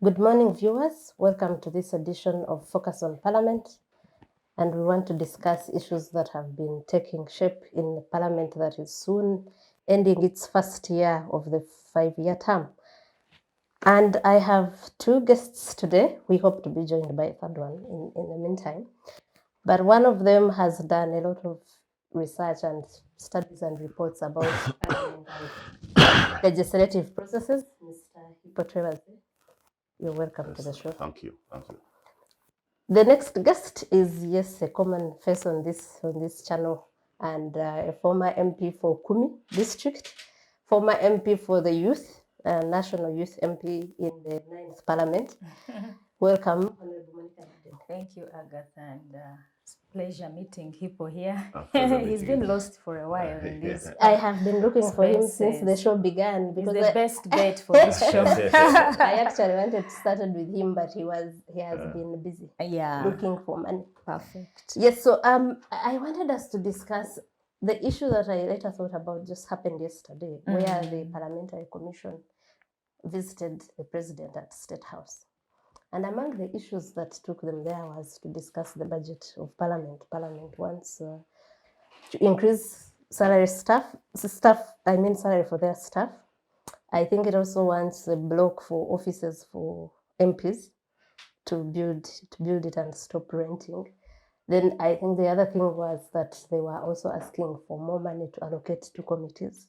Good morning, viewers. Welcome to this edition of Focus on Parliament. And we want to discuss issues that have been taking shape in the Parliament that is soon ending its first year of the 5-year term. And I have two guests today. We hope to be joined by a third one in the meantime. But one of them has done a lot of research and studies and reports about Parliament and legislative processes. Mr. Hippo Twebaze, you're welcome to the show. Thank you. Thank you. The next guest is, yes, a common face on this channel, and a former MP for Kumi district, former MP for the youth, National Youth MP in the 9th Parliament. Welcome, Honorable Monica. Thank you, Agatha, and it's a pleasure meeting Hippo here. He's been lost for a while in this. I have been looking for him since the show began He's because the best bet for this show. I actually wanted to start with him, but he has been busy looking for money. Perfect. Yes, so I wanted us to discuss the issue that I later thought about just happened yesterday, where the Parliamentary Commission visited the President at State House. And among the issues that took them there was to discuss the budget of Parliament. Parliament wants to increase salary for their staff. I think it also wants a block for offices for MPs to build it and stop renting. Then I think the other thing was that they were also asking for more money to allocate to committees.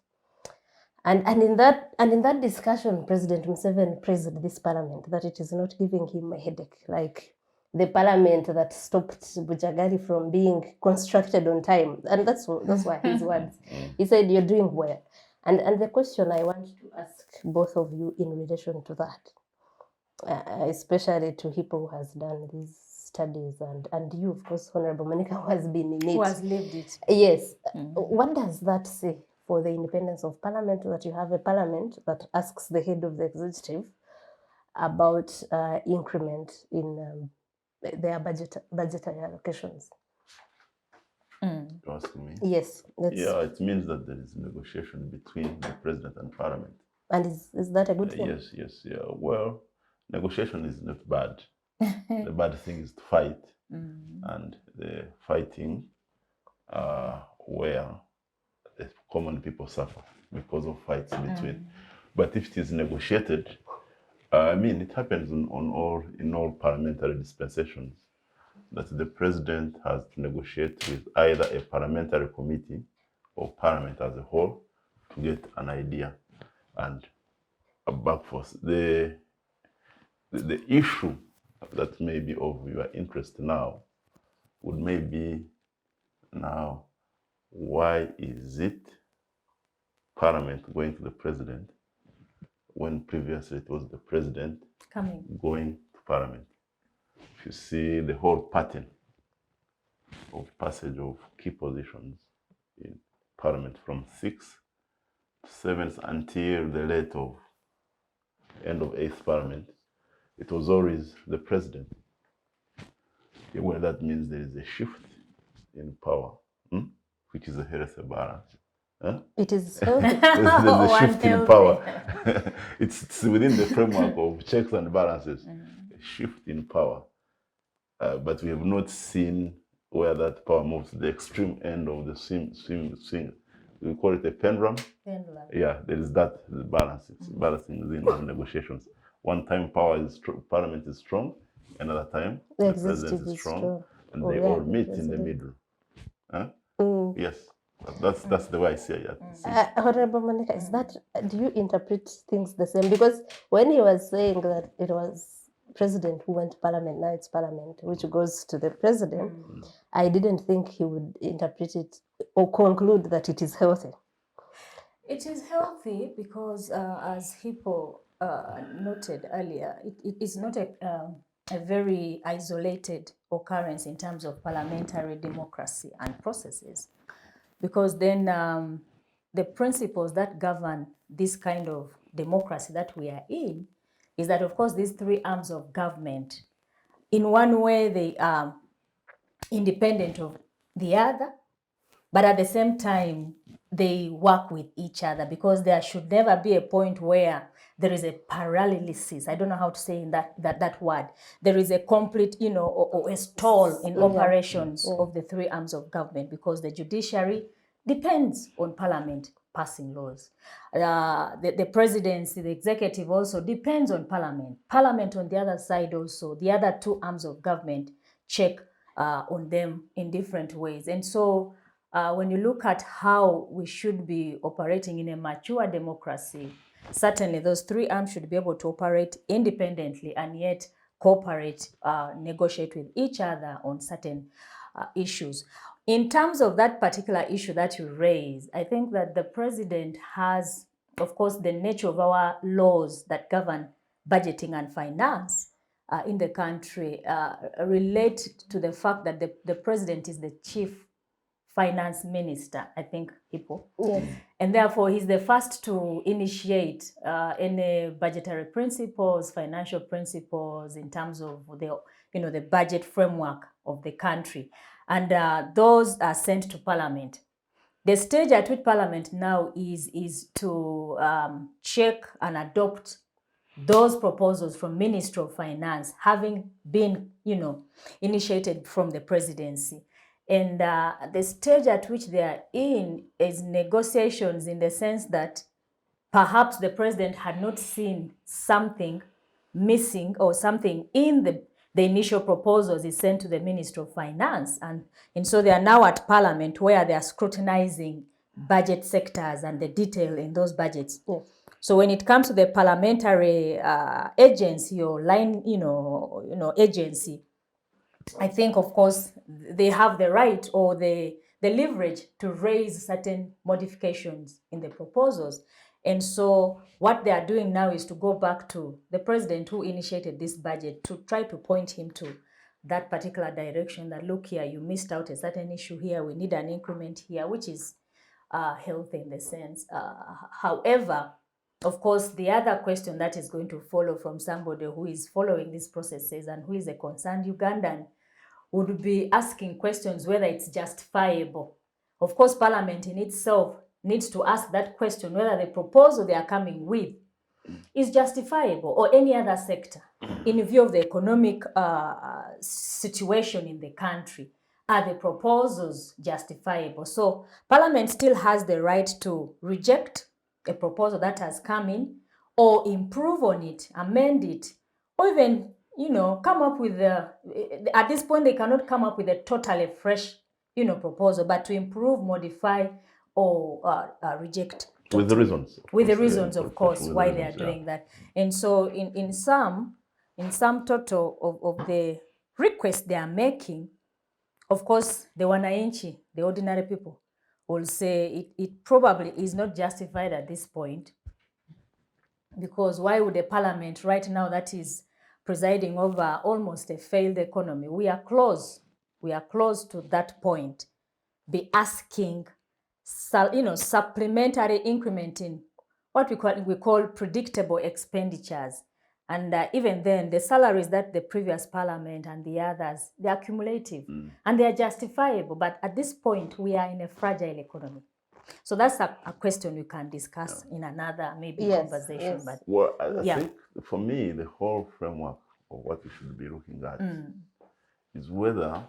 And in that discussion, President Museveni praised this Parliament that it is not giving him a headache, like the Parliament that stopped Bujagari from being constructed on time. And that's why his words. He said, "You're doing well." And the question I want to ask both of you in relation to that, especially to Hippo, who has done these studies, and you, of course, Honorable Monica, who has been in it. Who has lived it. Yes. What does that say for the independence of Parliament, that you have a Parliament that asks the head of the executive about increment in their budgetary allocations? You asking me? Yes. Yeah, it means that there is negotiation between the President and Parliament. And is that a good thing? Yes. Yeah. Well, negotiation is not bad. The bad thing is to fight. And the fighting where the common people suffer because of fights between. But if it is negotiated, it happens in all parliamentary dispensations that the president has to negotiate with either a parliamentary committee or parliament as a whole to get an idea and a backforce. The issue that may be of your interest now would maybe now, why is it Parliament going to the president when previously it was the president going to Parliament? If you see the whole pattern of passage of key positions in Parliament from 6th to 7th until the end of 8th Parliament, it was always the president. Well, that means there is a shift in power, which is a healthy balance. It is healthy. There's a shift in power. It's within the framework of checks and balances, a shift in power. But we have not seen where that power moves to the extreme end of the swing. We call it a pendulum. Yeah, there is that balancing within the negotiations. One time Parliament is strong, another time the president is strong. And they all meet in the middle. Yes, that's the way I see it. Honorable Monica, do you interpret things the same? Because when he was saying that it was president who went to Parliament, now it's Parliament which goes to the president, I didn't think he would interpret it or conclude that it is healthy. It is healthy because, as Hippo noted earlier, it is not a very isolated occurrence in terms of parliamentary democracy and processes, because then the principles that govern this kind of democracy that we are in is that, of course, these three arms of government, in one way, they are independent of the other, but at the same time, they work with each other, because there should never be a point where there is a paralysis. I don't know how to say in that word. There is a complete, or a stall in operations of the three arms of government, because the judiciary depends on parliament passing laws. The presidency, the executive also depends on parliament. Parliament on the other side also, the other two arms of government check on them in different ways. And so when you look at how we should be operating in a mature democracy, certainly those three arms should be able to operate independently and yet cooperate, negotiate with each other on certain issues. In terms of that particular issue that you raise, I think that the president has, of course, the nature of our laws that govern budgeting and finance in the country relate to the fact that the president is the chief finance minister, I think, Hippo. Yes. And therefore, he's the first to initiate any budgetary principles, financial principles in terms of the budget framework of the country. And those are sent to Parliament. The stage at which Parliament now is to check and adopt those proposals from Ministry of Finance, having been, initiated from the presidency. And the stage at which they are in is negotiations, in the sense that perhaps the president had not seen something missing or something in the initial proposals is sent to the Ministry of Finance. And so they are now at Parliament, where they are scrutinizing budget sectors and the detail in those budgets. Yes. So when it comes to the parliamentary agency or line, agency, I think, of course, they have the right or the leverage to raise certain modifications in the proposals. And so what they are doing now is to go back to the president who initiated this budget to try to point him to that particular direction, that look here, you missed out a certain issue here, we need an increment here, which is healthy in the sense. However, of course, the other question that is going to follow from somebody who is following these processes and who is a concerned Ugandan would be asking questions whether it's justifiable. Of course, Parliament in itself needs to ask that question, whether the proposal they are coming with is justifiable, or any other sector, in view of the economic situation in the country. Are the proposals justifiable? So Parliament still has the right to reject a proposal that has come in, or improve on it, amend it, or even, come up with at this point they cannot come up with a totally fresh, proposal, but to improve, modify, or reject. With the reasons. With the reasons, of course, why they are doing that. And so in some total of the requests they are making, of course, the wananchi, the ordinary people, will say it probably is not justified at this point, because why would a parliament right now that is presiding over almost a failed economy, we are close to that point, be asking supplementary increment in what we call predictable expenditures. And even then, the salaries that the previous parliament and the others, they're cumulative and they are justifiable. But at this point, we are in a fragile economy. So that's a question we can discuss in another conversation. Yes. But well, I think for me, the whole framework of what we should be looking at is whether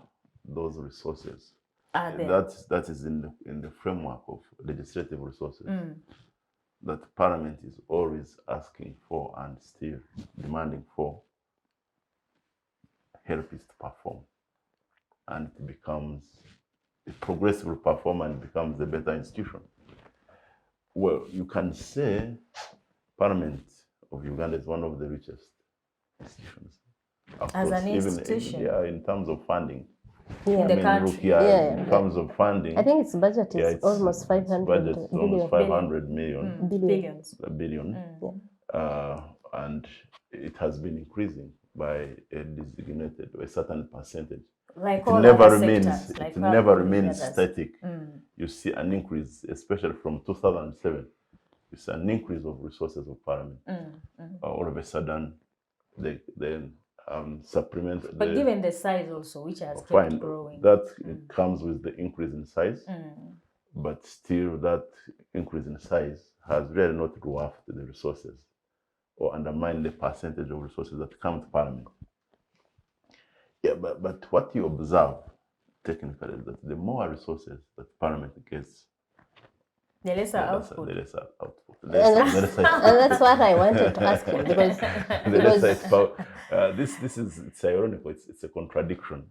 those resources that is in the framework of legislative resources that Parliament is always asking for and still demanding for, help it to perform, and it becomes a progressive performer and becomes a better institution. Well, you can say Parliament of Uganda is one of the richest institutions. As an institution? In terms of funding. In the country. In terms of funding. I think its budget is almost 500 budget is almost 500 million. Billions. And it has been increasing by a designated, a certain percentage. Like it never remains static. You see an increase, especially from 2007. You see an increase of resources of Parliament. All of a sudden, they supplement. But given the size also, which has kept growing. That comes with the increase in size. but still that increase in size has really not dwarfed the resources or undermined the percentage of resources that come to Parliament. Yeah, but what you observe technically is that the more resources that Parliament gets, The lesser output. the lesser output. And that's what I wanted to ask him because it's ironical. It's a contradiction.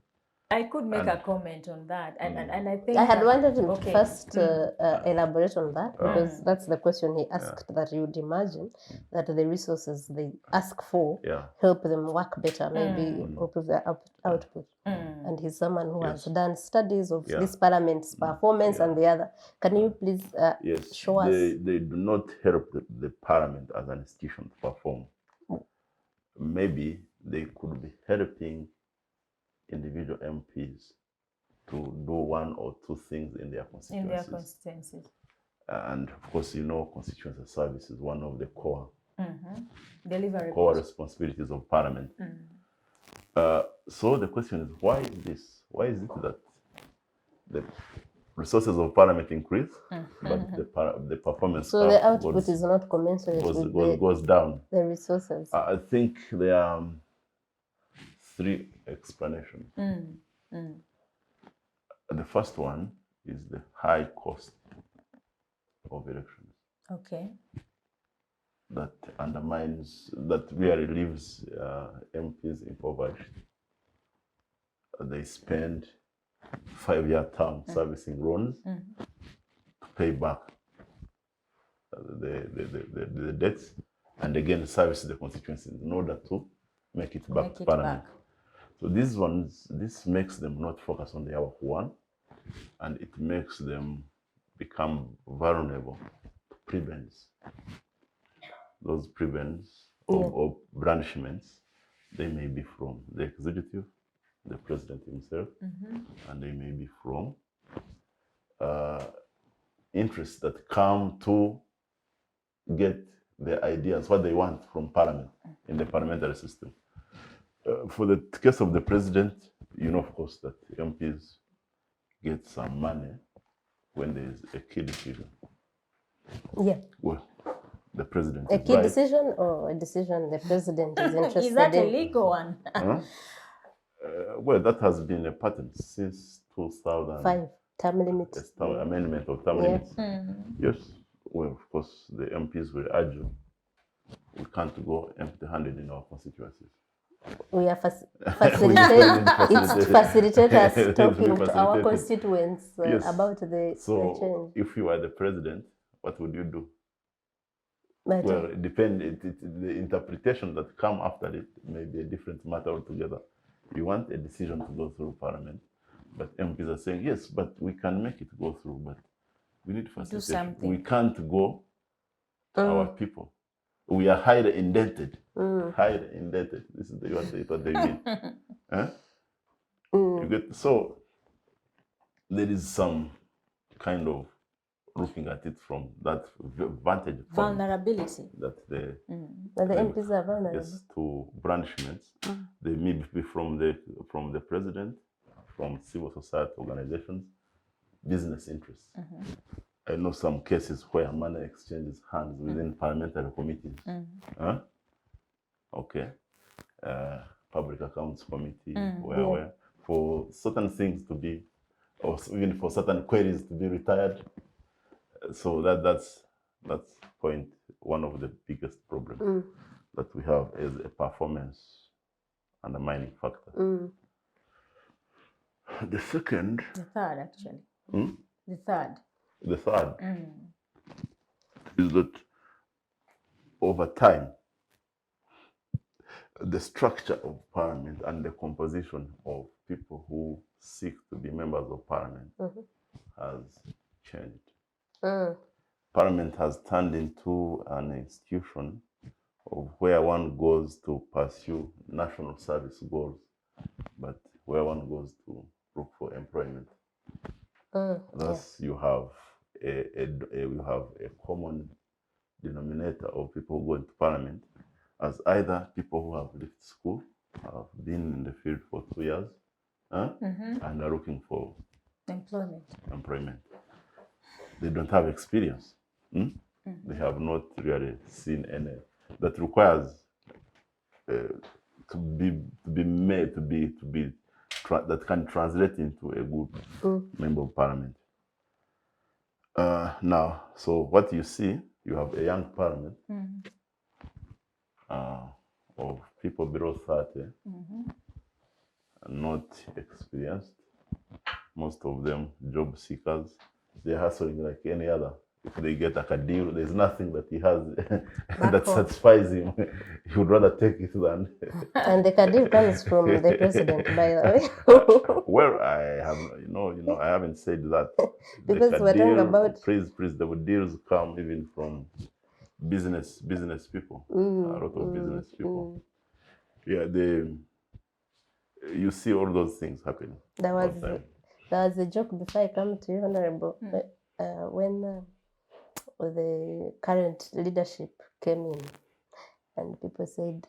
I could make a comment on that, and I think I had wanted him okay. to first elaborate on that because that's the question he asked, that you would imagine that the resources they ask for help them work better, maybe improve their output. And he's someone who has done studies of this parliament's performance and the other. Can you please show us? They do not help the parliament as an institution to perform. Maybe they could be helping individual MPs to do one or two things in their constituencies. And of course, constituency service is one of the core responsibilities of Parliament. So the question is, why is this? Why is it that the resources of Parliament increase, but the performance the output is not commensurate goes down? The resources. I think there are three explanations. The first one is the high cost of elections. Okay. That undermines, that really leaves MPs impoverished. They spend 5-year term servicing loans to pay back the debts, and again service the constituencies in order to make it back to Parliament. So this makes them not focus on their work one, and it makes them become vulnerable to prebends. Those prebends or branchments, they may be from the executive, the president himself, and they may be from interests that come to get the ideas, what they want from Parliament in the parliamentary system. For the case of the president, of course, that MPs get some money when there is a key decision. Yeah. Well, the president a key decision or a decision the president is interested in. Is that a legal one? Well, that has been a pattern since 2005. Term limits. Amendment of term limits. Yes. Well, of course, the MPs will argue we can't go empty-handed in our constituencies. We are facilitators talking to our constituents about the change. If you are the president, what would you do? Well, it depends. The interpretation that come after it may be a different matter altogether. You want a decision to go through Parliament, but MPs are saying, yes, but we can make it go through, but we need facilitation. We can't go to our people. We are highly indented. Highly indented. This is what they mean. You get, so there is some kind of looking at it from that vantage point. Vulnerability. That the MPs are vulnerable. Yes, to branchments. They may be from the president, from civil society organizations, business interests. I know some cases where money exchanges hands within parliamentary committees. Okay. Public Accounts Committee, where for certain things to be, or even for certain queries to be retired. So that's one of the biggest problems that we have is a performance undermining factor. The second. The third, actually. The third is that over time, the structure of Parliament and the composition of people who seek to be members of Parliament has changed. Parliament has turned into an institution of where one goes to pursue national service goals, but where one goes to look for employment. Thus, you have a common denominator of people who go into Parliament as either people who have left school, have been in the field for 2 years, and are looking for employment. they don't have experience. They have not really seen any that requires to be made that can translate into a good member of parliament. Now, so what you see, you have a young parliament of people below 30, not experienced. Most of them job seekers. They're hustling like any other. If they get like a deal, there's nothing that he has that satisfies him. He would rather take it than. And the deal comes from the president, by the way. Well, I have, I haven't said that. Because we're talking about the deals come even from business people, a lot of business people. Yeah, you see all those things happening. There was a joke before I come to you, Honorable, when the current leadership came in, and people said,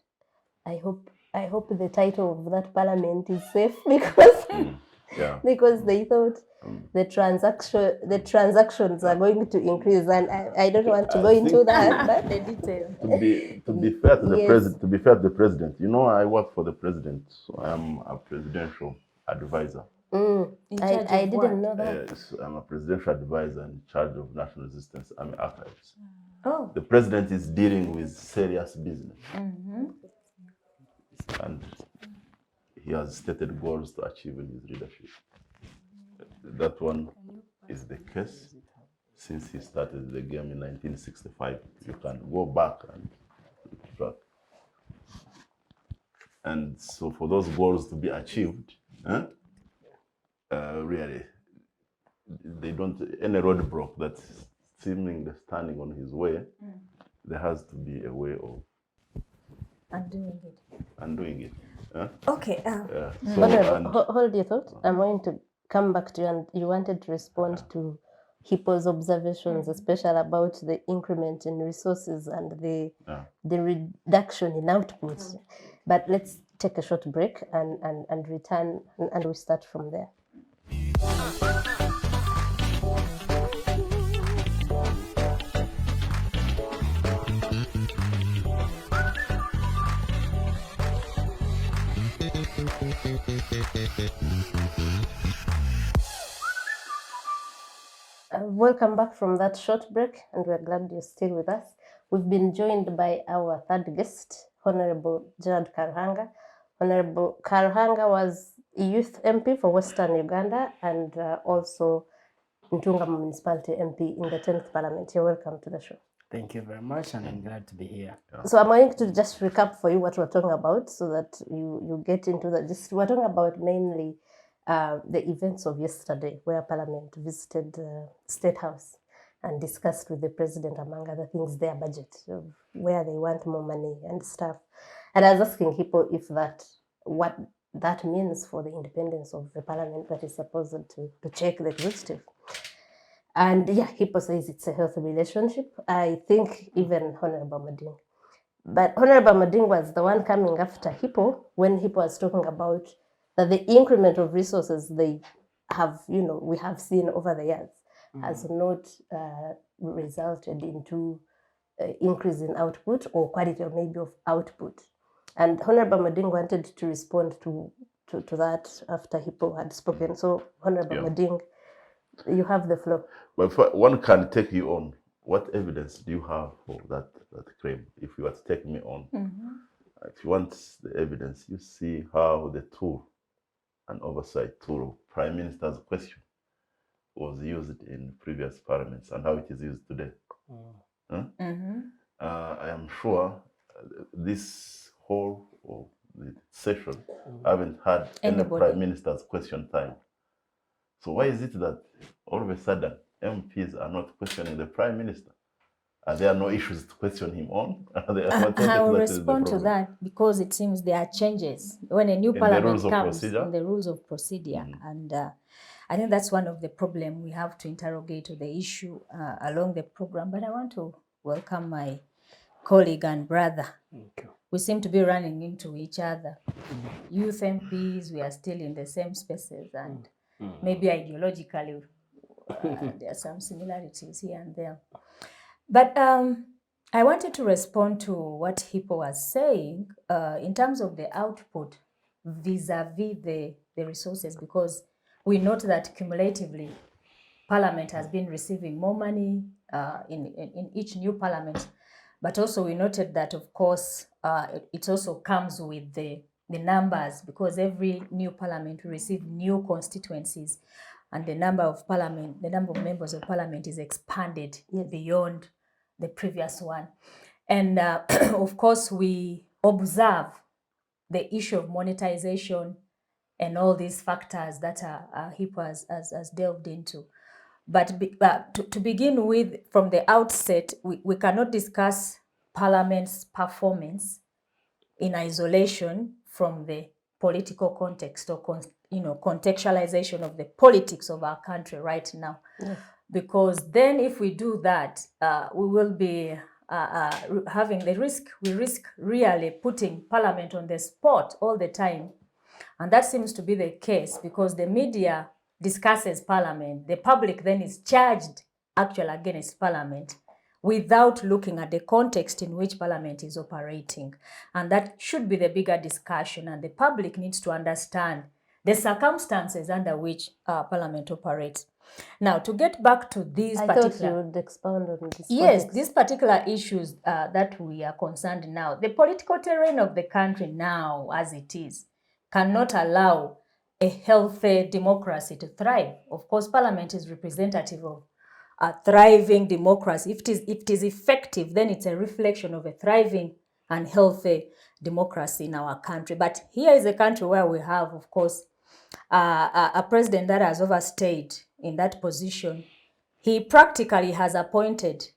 "I hope the title of that parliament is safe," because because they thought the transactions are going to increase, and I don't want to go into that, but the detail. To be fair to the president, the president, I work for the president, so I'm a presidential advisor. I didn't know that. Yes, I'm a presidential advisor in charge of national resistance army archives. Oh. The president is dealing with serious business, and he has stated goals to achieve in his leadership. That one is the case since he started the game in 1965. You can go back and track. And so for those goals to be achieved, really, they don't, any roadblock that's seemingly standing on his way, there has to be a way of undoing it. Okay. Hold your thought. I'm going to come back to you, and you wanted to respond to Hippo's observations, especially about the increment in resources and the reduction in output. But let's take a short break and return, and we start from there. Welcome back from that short break, and we're glad you're still with us. We've been joined by our third guest, Honorable Gerald Karuhanga. Honorable Karuhanga was a youth MP for Western Uganda and also Ntungamo Municipality MP in the 10th Parliament. You're welcome to the show. Thank you very much, and I'm glad to be here. So I'm going to just recap for you what we're talking about so that you get into the gist. We're talking about mainly the events of yesterday, where Parliament visited State House and discussed with the President, among other things, their budget, where they want more money and stuff. And I was asking Hippo what that means for the independence of the Parliament that is supposed to check the executive. And Hippo says it's a healthy relationship. I think even Honorable Amoding. But Honorable Amoding was the one coming after Hippo when Hippo was talking about that the increment of resources they have, we have seen over the years has not resulted into increase in output or quality or maybe of output. And Honorable Amoding wanted to respond to that after Hippo had spoken. So Honorable Amoding, you have the floor. But one can take you on. What evidence do you have for that claim? If you were to take me on, if you want the evidence, you see how the tool, an oversight tool of Prime Minister's question, was used in previous parliaments and how it is used today. I am sure this whole of the session haven't had any Prime Minister's question time. So why is it that all of a sudden MPs are not questioning the Prime Minister? Are there no issues to question him on? I will respond to that because it seems there are changes when a new parliament comes in the rules of procedure. And I think that's one of the problems we have to interrogate the issue along the program. But I want to welcome my colleague and brother. Thank you. We seem to be running into each other. Youth MPs, we are still in the same spaces, and maybe ideologically There are some similarities here and there. But I wanted to respond to what Hippo was saying in terms of the output vis-a-vis the resources, because we note that cumulatively Parliament has been receiving more money in each new Parliament. But also we noted that, of course, it also comes with the numbers, because every new Parliament will receive new constituencies, and the number of members of Parliament is expanded beyond the previous one. And of course, we observe the issue of monetization and all these factors that Hippo has delved into. But to begin with, from the outset, we cannot discuss Parliament's performance in isolation from the political context, or contextualization of the politics of our country right now. Yes. Because then if we do that, we will be having the risk, we risk really putting Parliament on the spot all the time. And that seems to be the case, because the media discusses Parliament. The public then is charged actually against Parliament without looking at the context in which Parliament is operating. And that should be the bigger discussion. And the public needs to understand the circumstances under which Parliament operates. Now, to get back to these I particular... thought you would expound on this. Yes, context. these particular issues that we are concerned now, the political terrain of the country now, as it is, cannot allow a healthy democracy to thrive. Of course, Parliament is representative of a thriving democracy. If it is effective, then it's a reflection of a thriving and healthy democracy in our country. But here is a country where we have, of course, a president that has overstayed in that position. He practically has appointed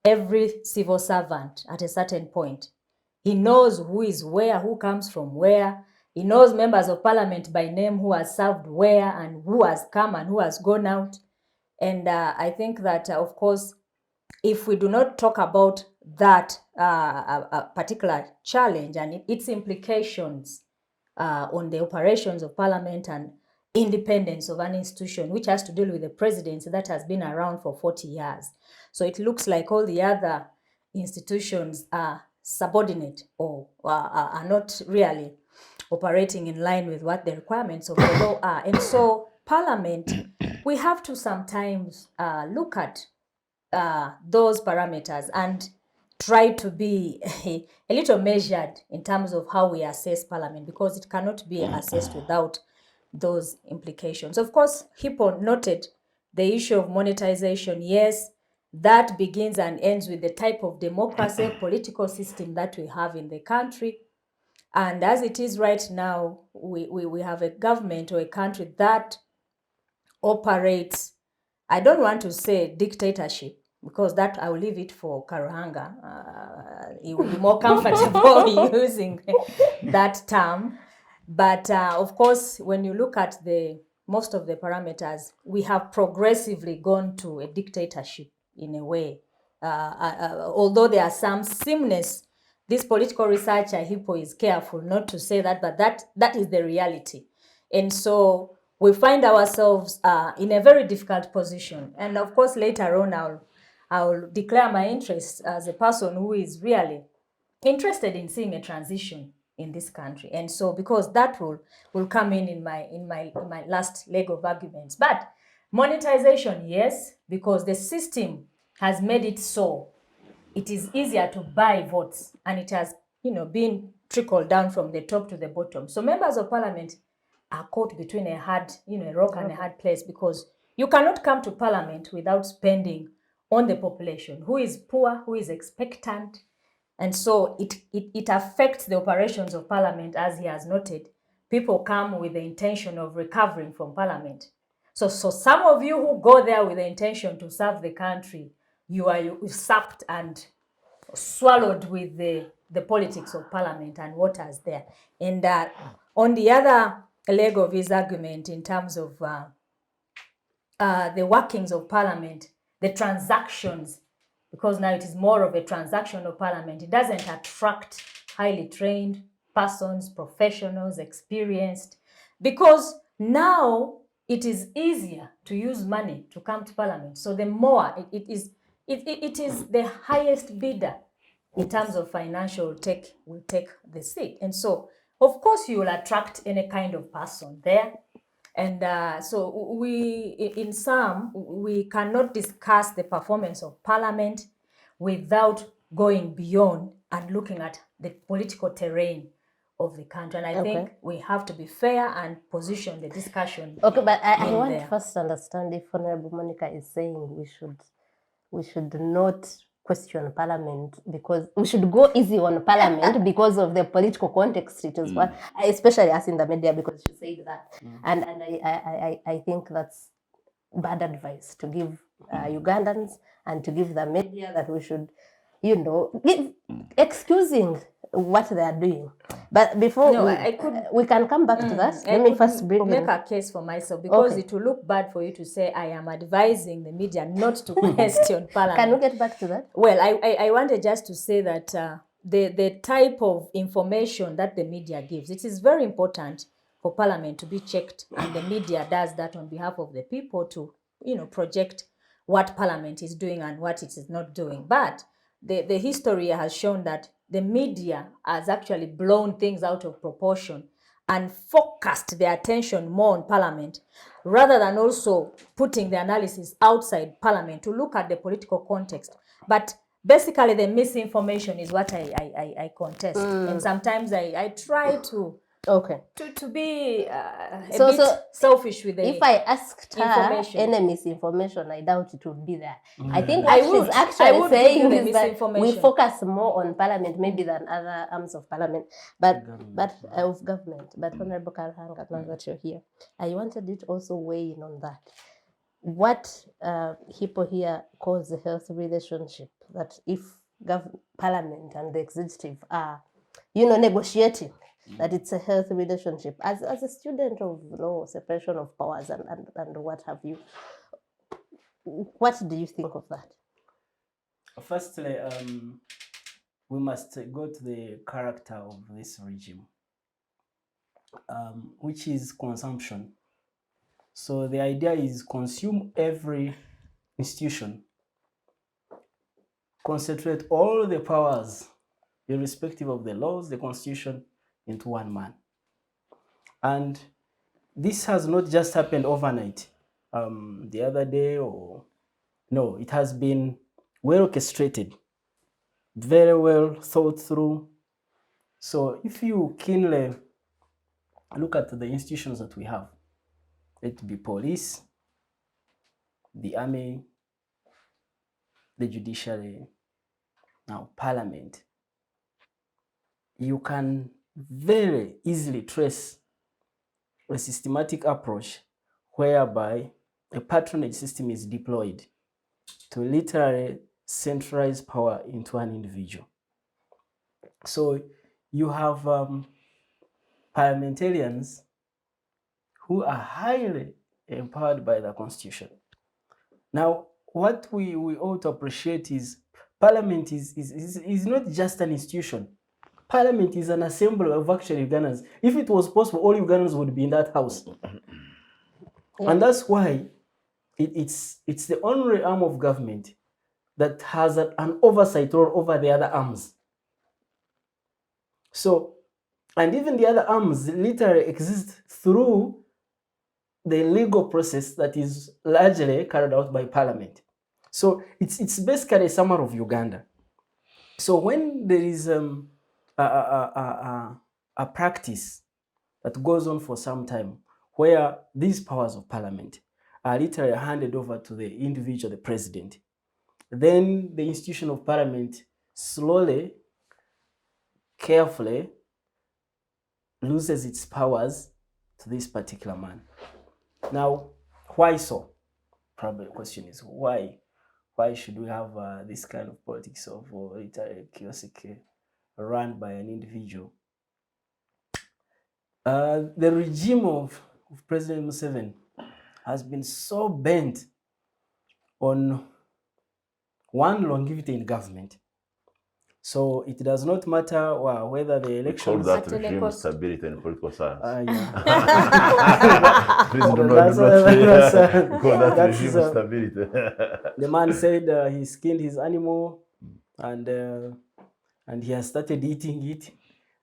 every civil servant at a certain point. He knows who is where, who comes from where. He knows members of Parliament by name, who has served where and who has come and who has gone out. And I think that, of course, if we do not talk about that particular challenge and its implications on the operations of Parliament and independence of an institution, which has to deal with the presidency that has been around for 40 years. So it looks like all the other institutions are subordinate or are not really operating in line with what the requirements of the law are. And so Parliament, we have to sometimes look at those parameters and try to be a little measured in terms of how we assess Parliament, because it cannot be assessed without those implications. Of course, Hippo noted the issue of monetization. Yes, that begins and ends with the type of democracy, political system that we have in the country. And as it is right now, we have a government or a country that operates, I don't want to say dictatorship, because that I will leave it for Karuhanga. He will be more comfortable using that term. But of course, when you look at most of the parameters, we have progressively gone to a dictatorship in a way. Although there are some sameness, this political researcher, Hippo, is careful not to say that, but that is the reality. And so we find ourselves in a very difficult position. And of course, later on, I'll declare my interest as a person who is really interested in seeing a transition in this country. And so, because that will come in my last leg of arguments. But monetization, yes, because the system has made it so it is easier to buy votes, and it has, been trickled down from the top to the bottom. So members of Parliament are caught between a rock and a hard place, because you cannot come to Parliament without spending on the population who is poor, who is expectant. And so it affects the operations of Parliament, as he has noted. People come with the intention of recovering from Parliament. So some of you who go there with the intention to serve the country, you are usurped and swallowed with the politics of Parliament and what is there. And on the other leg of his argument, in terms of the workings of Parliament, the transactions, because now it is more of a transaction of Parliament, it doesn't attract highly trained persons, professionals, experienced, because now it is easier to use money to come to parliament. So the more it is the highest bidder in terms of financial will take the seat. And so, of course, you will attract any kind of person there. And so in sum, we cannot discuss the performance of parliament without going beyond and looking at the political terrain of the country. And I think we have to be fair and position the discussion. Okay, but I in want there. first to understand if Honorable Monica is saying we should not question parliament, because we should go easy on parliament because of the political context it is what, especially us in the media, because she said that. And I think that's bad advice to give Ugandans and to give the media, that we should, excusing what they are doing. But before we can come back to that. Let me first make a case for myself, because it will look bad for you to say I am advising the media not to question parliament. Can we get back to that? Well, I wanted just to say that the type of information that the media gives, it is very important for parliament to be checked, and the media does that on behalf of the people to, project what parliament is doing and what it is not doing. But the history has shown that the media has actually blown things out of proportion and focused their attention more on parliament, rather than also putting the analysis outside parliament to look at the political context. But basically, the misinformation is what I contest. And sometimes I try to be a bit selfish with the if I asked her any misinformation, I doubt it would be there. I think what she's actually saying is that we focus more on parliament maybe than other arms of parliament, but of government. But Honorable Karuhanga, now that you're here, I wanted it also weigh in on that. What Hippo here calls the healthy relationship, that if parliament and the executive are, negotiating, that it's a healthy relationship. As a student of law, separation of powers and what have you, what do you think of that? Firstly, we must go to the character of this regime, which is consumption. So the idea is consume every institution, concentrate all the powers, irrespective of the laws, the constitution, into one man. And this has not just happened overnight, the other day, no, it has been well orchestrated, very well thought through. So if you keenly look at the institutions that we have, it be police, the army, the judiciary, now parliament, you can very easily trace a systematic approach whereby a patronage system is deployed to literally centralize power into an individual. So you have parliamentarians who are highly empowered by the constitution. Now, what we ought to appreciate is parliament is not just an institution. Parliament is an assembly of actual Ugandans. If it was possible, all Ugandans would be in that house. And that's why it's the only arm of government that has an oversight role over the other arms. So, and even the other arms literally exist through the legal process that is largely carried out by parliament. So it's basically a summary of Uganda. So when there is a practice that goes on for some time, where these powers of parliament are literally handed over to the individual, the president, then the institution of parliament slowly, carefully loses its powers to this particular man. Now, why so? Probably the question is why? Why should we have this kind of politics of kiosk run by an individual? The regime of President Museveni has been so bent on one, longevity in government, So it does not matter whether the We call elections. that At any regime cost. stability in political science. Yeah. Please do That's- not say that's, we call that that's, regime stability. The man said he skinned his animal and he has started eating it.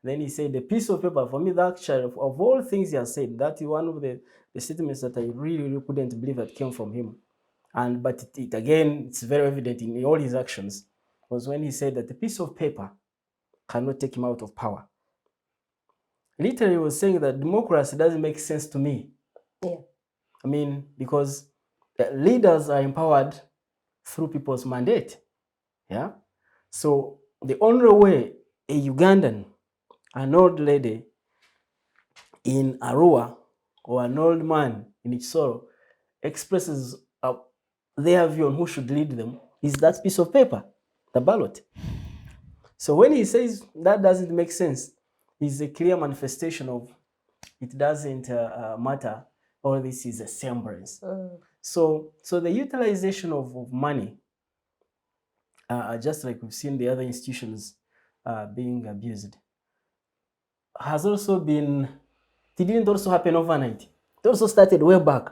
Then he said, the piece of paper, for me, that actually, of all things he has said, that is one of the statements that I really couldn't believe that came from him. But it again, it's very evident in all his actions, was when he said that the piece of paper cannot take him out of power. Literally, he was saying that democracy doesn't make sense to me. Yeah. I mean, because leaders are empowered through people's mandate. Yeah. So the only way a Ugandan, an old lady in Arua, or an old man in Ichisoro expresses their view on who should lead them is that piece of paper, the ballot. So when he says that doesn't make sense, it's a clear manifestation of it doesn't matter. All this is a semblance. So the utilization of money, just like we've seen the other institutions being abused, has also been, it didn't also happen overnight. It also started way back.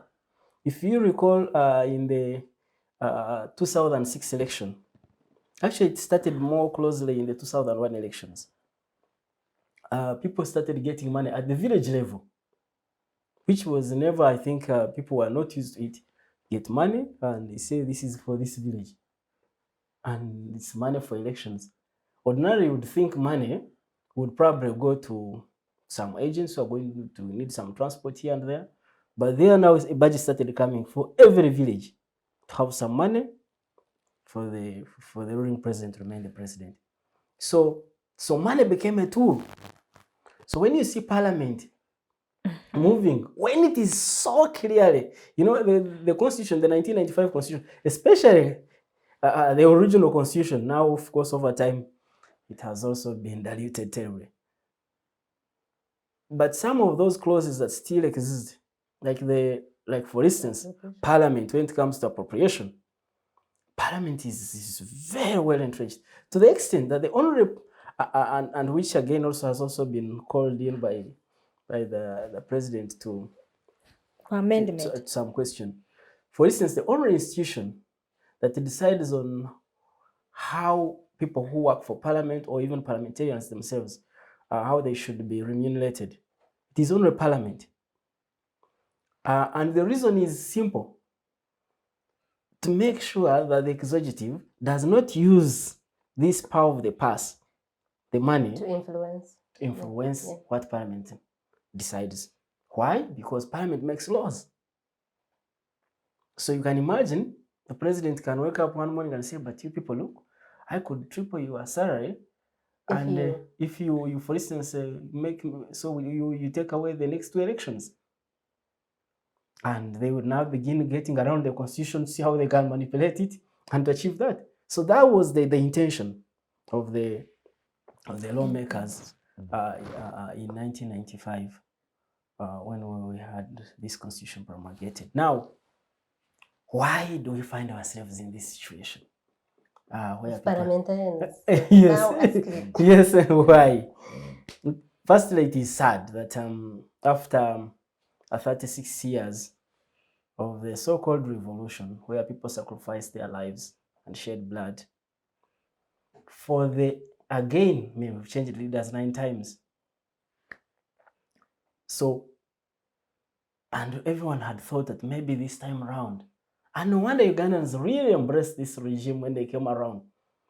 If you recall in the 2006 election, actually it started more closely in the 2001 elections. People started getting money at the village level, which was never, I think people were not used to it. Get money and they say this is for this village. And it's money for elections. Ordinarily, you would think money would probably go to some agents who are going to need some transport here and there. But there now a budget started coming for every village to have some money for the ruling president to remain the president. So money became a tool. So when you see parliament moving, when it is so clearly, the constitution, the 1995 constitution, especially the original constitution, now of course over time, it has also been diluted terribly. But some of those clauses that still exist, like for instance, parliament, when it comes to appropriation, parliament is very well entrenched to the extent that the only, and which again also has also been called in by the president to Amendment. some question. For instance, the only institution that decides on how people who work for parliament or even parliamentarians themselves, how they should be remunerated, it is only parliament. And the reason is simple: to make sure that the executive does not use this power of the purse, the money, To influence. Yeah. what parliament decides. Why? Because parliament makes laws. So you can imagine the president can wake up one morning and say, but you people, look, I could triple your salary. And if you for instance, you take away the next 2 elections. And they would now begin getting around the constitution, see how they can manipulate it and achieve that. So that was the intention of the lawmakers in 1995 when we had this constitution promulgated. Now, why do we find ourselves in this situation? Where Parliamentarians. yes, Now asking. yes, why? Firstly, it is sad that after 36 years of the so-called revolution, where people sacrificed their lives and shed blood, we've changed leaders 9 times. So, and everyone had thought that maybe this time around, and no wonder Ugandans really embraced this regime when they came around.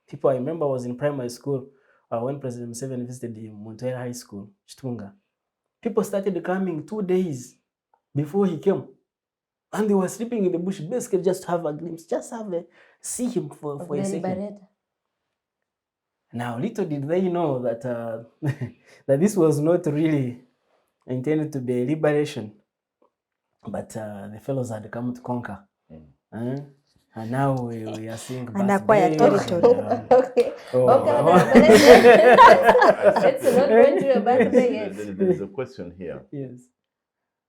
People, I remember I was in primary school when President Museveni visited the Atuhaire High School, Chitunga. People started coming 2 days before he came. And they were sleeping in the bush, basically just to have a glimpse, see him for a second. Liberator. Now, little did they know that that this was not really intended to be a liberation, but the fellows had come to conquer. And now we are seeing And acquire territory. Okay. Oh. Let's not go into your birthday yet. There is a question here, Yes.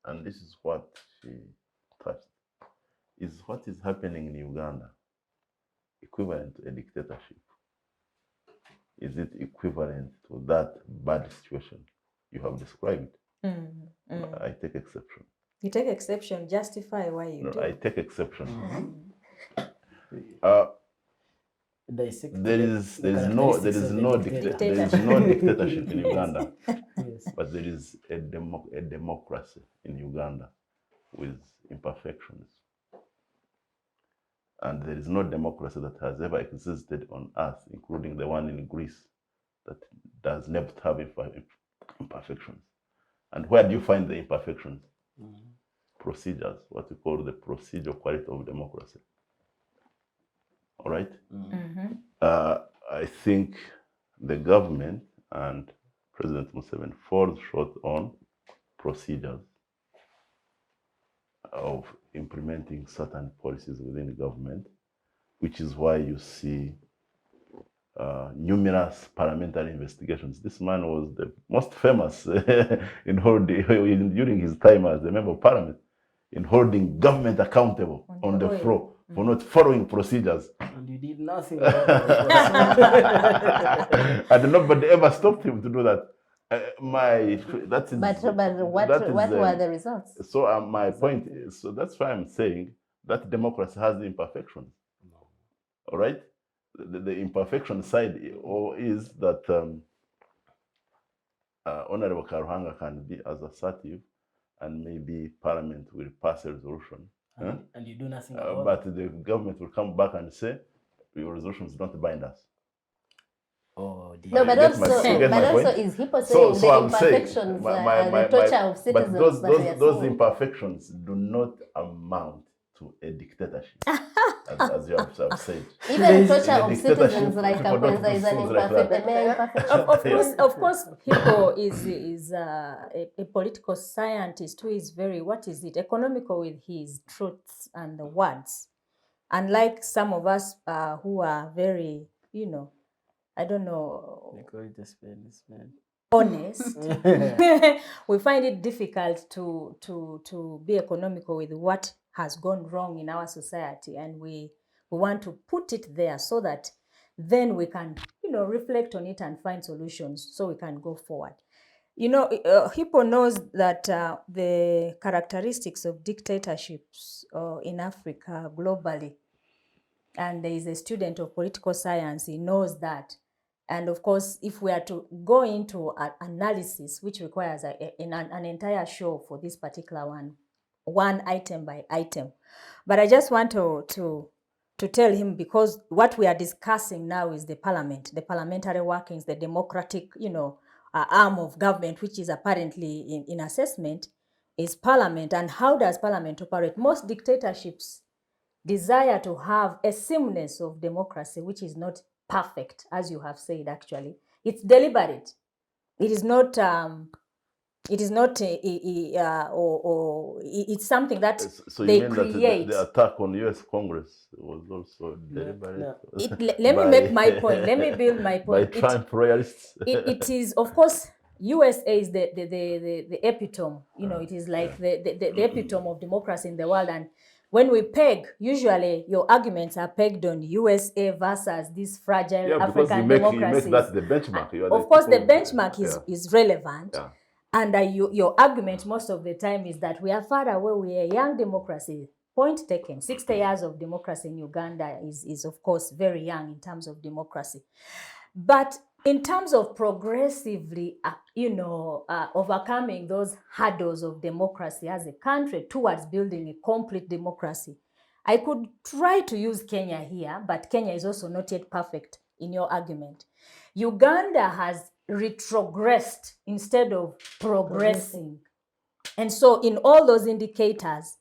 and this is what she touched. Is what is happening in Uganda equivalent to a dictatorship? is it equivalent to that bad situation you have described? I take exception. You take exception, justify why you No, do. I take exception. Dissect There the is no characteristics of the there is dictator. no dictatorship in Uganda, Yes. but there is a democracy in Uganda with imperfections, and there is no democracy that has ever existed on earth, including the one in Greece, that does not have imperfections. And where do you find the imperfections? Procedures, what we call the procedural quality of democracy. All right? I think the government and President Museveni falls short on procedures of implementing certain policies within the government, which is why you see numerous parliamentary investigations. This man was the most famous during his time as a member of parliament in holding government accountable on the floor for not following procedures. And you did nothing about it. And nobody ever stopped him to do that. But what were the results? So my point is, so that's why I'm saying that democracy has imperfections. All right? The imperfection side is that Honorable Karuhanga can be as assertive, and maybe Parliament will pass a resolution. And you do nothing about it. But the government will come back and say, your resolutions don't bind us. Oh, dear. No, but also is Hippo saying the imperfections, the torture of citizens? But those imperfections do not amount to a dictatorship, as you have said. Even torture of citizens like Kwanza is an imperfection. Of course, Hippo is a political scientist who is very, economical with his truths and the words. Unlike some of us who are very, I don't know. They call it a Spanish man. Honest. We find it difficult to be economical with what has gone wrong in our society, and we want to put it there so that then we can reflect on it and find solutions so we can go forward. Hippo knows that the characteristics of dictatorships in Africa globally, and he is a student of political science, he knows that. And of course, if we are to go into an analysis, which requires an entire show for this particular one item by item. But I just want to tell him, because what we are discussing now is the parliament, the parliamentary workings, the democratic, arm of government, which is apparently in assessment, is parliament. And how does parliament operate? Most dictatorships desire to have a semblance of democracy, which is not perfect, as you have said. Actually, it's deliberate. It is not. It's something that so they you mean create. That the attack on U.S. Congress was also deliberate? No. Let me make my point. Let me build my point. By Trump royalists. It is, of course, USA is the epitome. It is like the epitome of democracy in the world. And when we peg, usually your arguments are pegged on USA versus these fragile African democracies. You make that the benchmark. Of course, the benchmark is relevant. Yeah. And your argument most of the time is that we are far away, we are a young democracy. Point taken. 60 years of democracy in Uganda is of course very young in terms of democracy. But in terms of progressively, overcoming those hurdles of democracy as a country towards building a complete democracy, I could try to use Kenya here, but Kenya is also not yet perfect in your argument. Uganda has retrogressed instead of progressing. And so in all those indicators,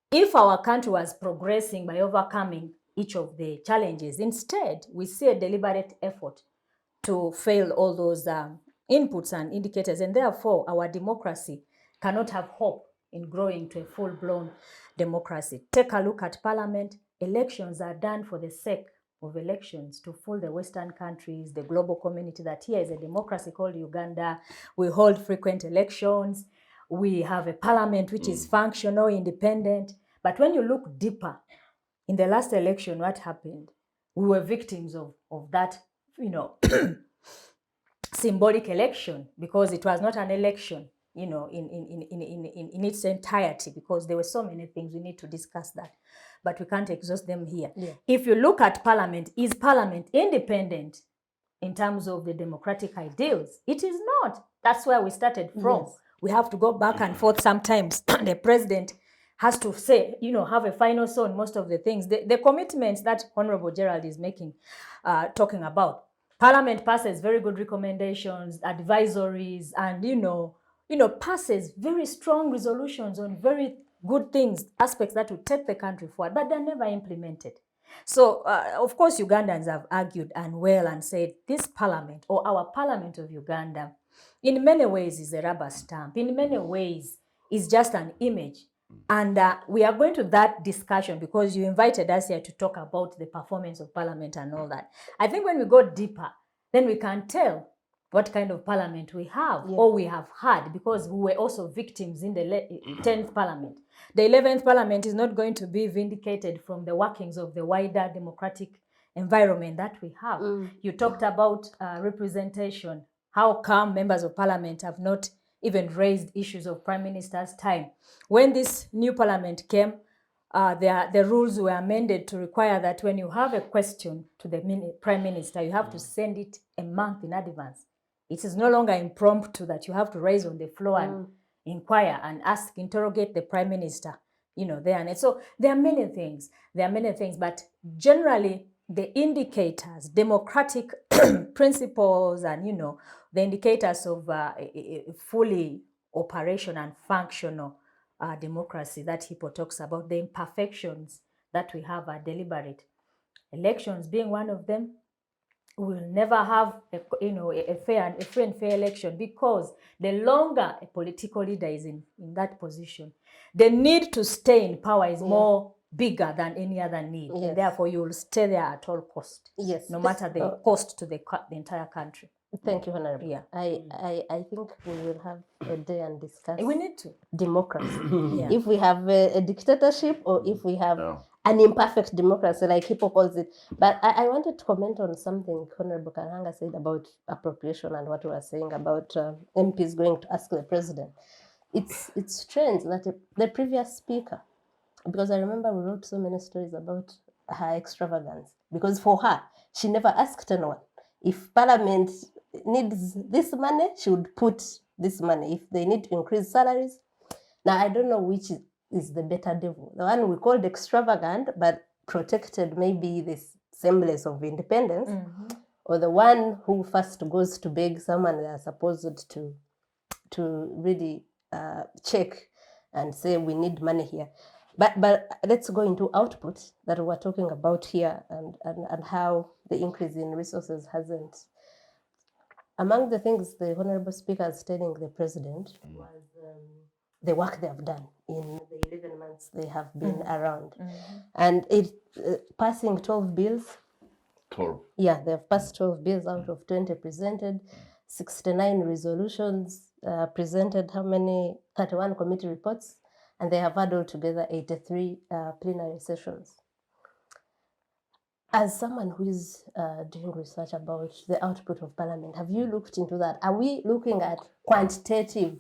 if our country was progressing by overcoming each of the challenges, instead we see a deliberate effort to fail all those inputs and indicators, and therefore our democracy cannot have hope in growing to a full-blown democracy. Take a look at parliament. Elections are done for the sake of elections, to fool the Western countries, the global community, that here is a democracy called Uganda. We hold frequent elections. We have a parliament which is functional, independent. But when you look deeper, in the last election, what happened? We were victims of that, symbolic election, because it was not an election, you know, in its entirety, because there were so many things. We need to discuss that, but we can't exhaust them here. Yeah. If you look at Parliament, is Parliament independent in terms of the democratic ideals? It is not. That's where we started from. Yes. We have to go back and forth sometimes. The president has to say, you know, have a final say on most of the things. The commitments that Honorable Gerald is making, talking about. Parliament passes very good recommendations, advisories, and, you know, passes very strong resolutions on very good things, aspects that will take the country forward, but they're never implemented. So, of course, Ugandans have argued and well and said this parliament, or our parliament of Uganda, in many ways is a rubber stamp. In many ways is just an image. And we are going to that discussion because you invited us here to talk about the performance of parliament and all that. I think when we go deeper, then we can tell what kind of parliament we have, or we have had, because we were also victims in the 10th parliament. The 11th parliament is not going to be vindicated from the workings of the wider democratic environment that we have. You talked about representation. How come members of parliament have not even raised issues of prime minister's time? When this new parliament came, the rules were amended to require that when you have a question to the prime minister, you have to send it a month in advance. It is no longer impromptu that you have to raise on the floor and inquire and interrogate the prime minister, you know, there. And so there are many things. But generally, the indicators, democratic principles, and, you know, the indicators of a fully operational and functional democracy that Hippo talks about, the imperfections that we have are deliberate. Elections being one of them. We will never have a free and fair election, because the longer a political leader is in that position, the need to stay in power is more bigger than any other need. Yes. And therefore, you will stay there at all cost. Yes. No matter the cost to the entire country. Thank you, Honorable. Yeah. I think we will have a day and discuss We need to. democracy. Yeah. If we have a dictatorship, or if we have an imperfect democracy, like Hippo calls it. But I wanted to comment on something Honorable Karuhanga said about appropriation and what we were saying about MPs going to ask the president. It's strange that the previous speaker, because I remember we wrote so many stories about her extravagance, because for her, she never asked anyone. If Parliament needs this money, she would put this money. If they need to increase salaries. Now, I don't know which is the better devil. The one we called extravagant, but protected maybe this semblance of independence, or the one who first goes to beg someone they are supposed to really check and say, we need money here. But let's go into output that we're talking about here, and how the increase in resources hasn't. Among the things the Honorable Speaker is telling the President was the work they have done in the 11 months they have been around. And it passing 12 bills. 12. Yeah, they've passed 12 bills out of 20 presented, 69 resolutions presented, how many? 31 committee reports, and they have had altogether 83 plenary sessions. As someone who is doing research about the output of Parliament, have you looked into that? Are we looking at quantitative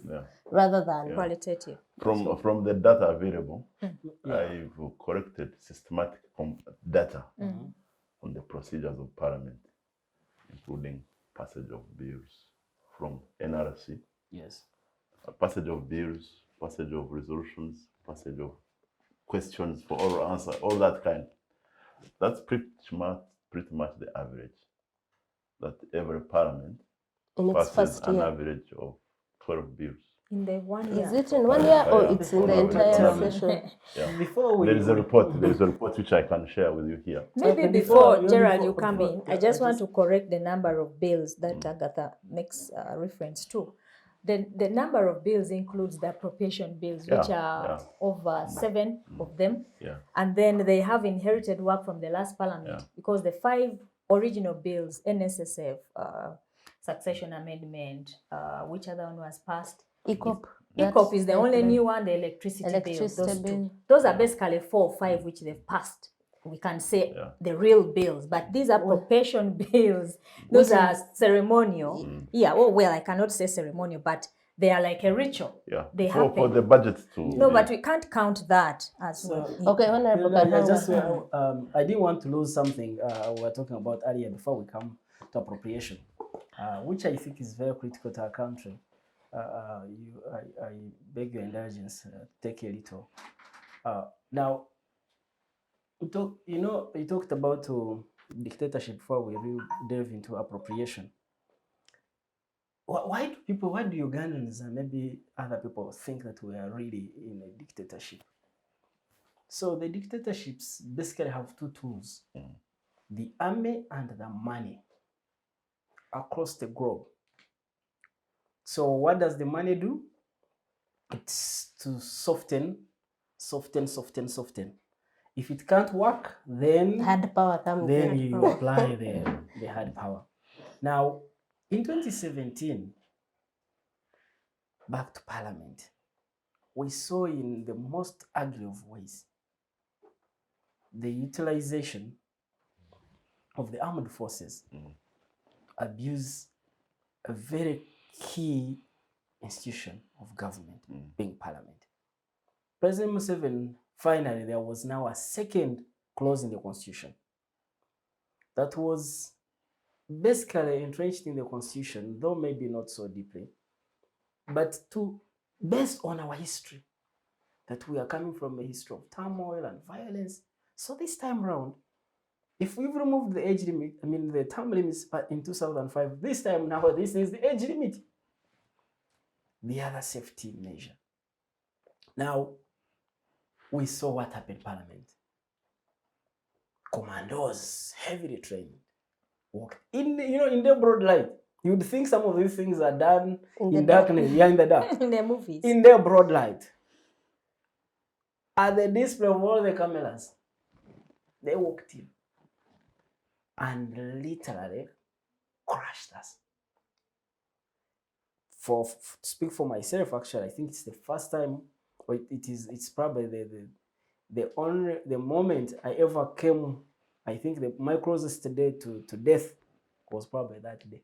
rather than qualitative? From the data available, I've collected systematic data on the procedures of Parliament, including passage of bills from NRC, passage of bills, passage of resolutions, passage of questions for oral answer, all that kind. That's pretty much the average. That every Parliament in its passes first an year? average of 12 bills. In the 1 year. Is it in 1 year, or it's in the entire session? There is a report. There is a report which I can share with you here. Maybe before Gerald, you come in, I just want to correct the number of bills that Agatha makes reference to. The number of bills includes the appropriation bills, which are over 7 of them. And then they have inherited work from the last Parliament, because the 5 original bills, NSSF, succession amendment, which other one was passed? ECOP is the only new one, the electricity bill. Those are basically 4 or 5 which they've passed. we can say Yeah. the real bills, but these appropriation bills, those Which are is- ceremonial. Yeah, oh well, I cannot say ceremonial, but they are like a ritual. Yeah. They For happen. the budget to No, be- but we can't count that as So- well. Okay, Honorable I Karuhanga. I didn't want to lose something we were talking about earlier before we come to appropriation, which I think is very critical to our country. I beg your indulgence, take a little. Now, you talked about dictatorship before we really delve into appropriation. Why do Ugandans and maybe other people think that we are really in a dictatorship? So the dictatorships basically have two tools, the army and the money across the globe. So what does the money do? It's to soften. If it can't work, then Hard power comes then in. you apply the hard power. Now, in 2017, back to Parliament, we saw in the most ugly of ways the utilization of the armed forces abuse a very key institution of government, being Parliament. President Museveni, finally, there was now a second clause in the Constitution that was basically entrenched in the Constitution, though maybe not so deeply, but based on our history, that we are coming from a history of turmoil and violence. So this time around, if we've removed the age limit, the term limits in 2005, this time now, this is the age limit. The other safety measure. Now, we saw what happened in Parliament. Commandos, heavily trained, walked in the broad light. You would think some of these things are done in darkness, in the dark. In the movies. In their broad light. At the display of all the cameras, they walked in and literally crushed us. To speak for myself, actually, I think it's the first time, or it's probably the moment I ever came, I think my closest day to death was probably that day.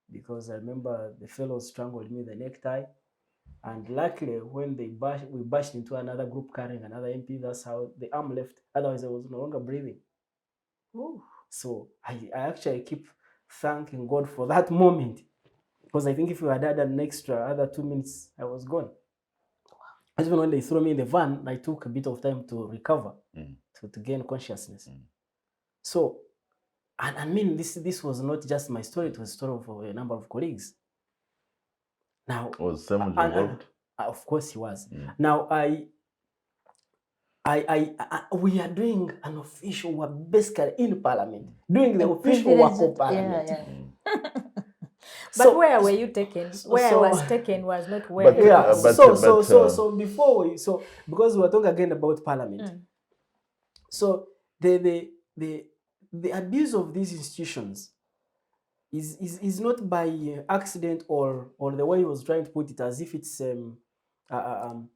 Because I remember the fellows strangled me the necktie, and luckily when we bashed into another group carrying another MP, that's how the arm left. Otherwise I was no longer breathing. Ooh. So I actually keep thanking God for that moment. Because I think if you had had an other 2 minutes, I was gone. Even when they threw me in the van, I took a bit of time to recover, to gain consciousness. So, and this was not just my story, it was a story of a number of colleagues. Now, was Samuel involved? Of course he was. Now, we are doing an official work basically in Parliament, doing the official work of Parliament. But where were you taken? Where I was taken was not where. So before because we were talking again about Parliament. So the abuse of these institutions is not by accident or the way he was trying to put it, as if it's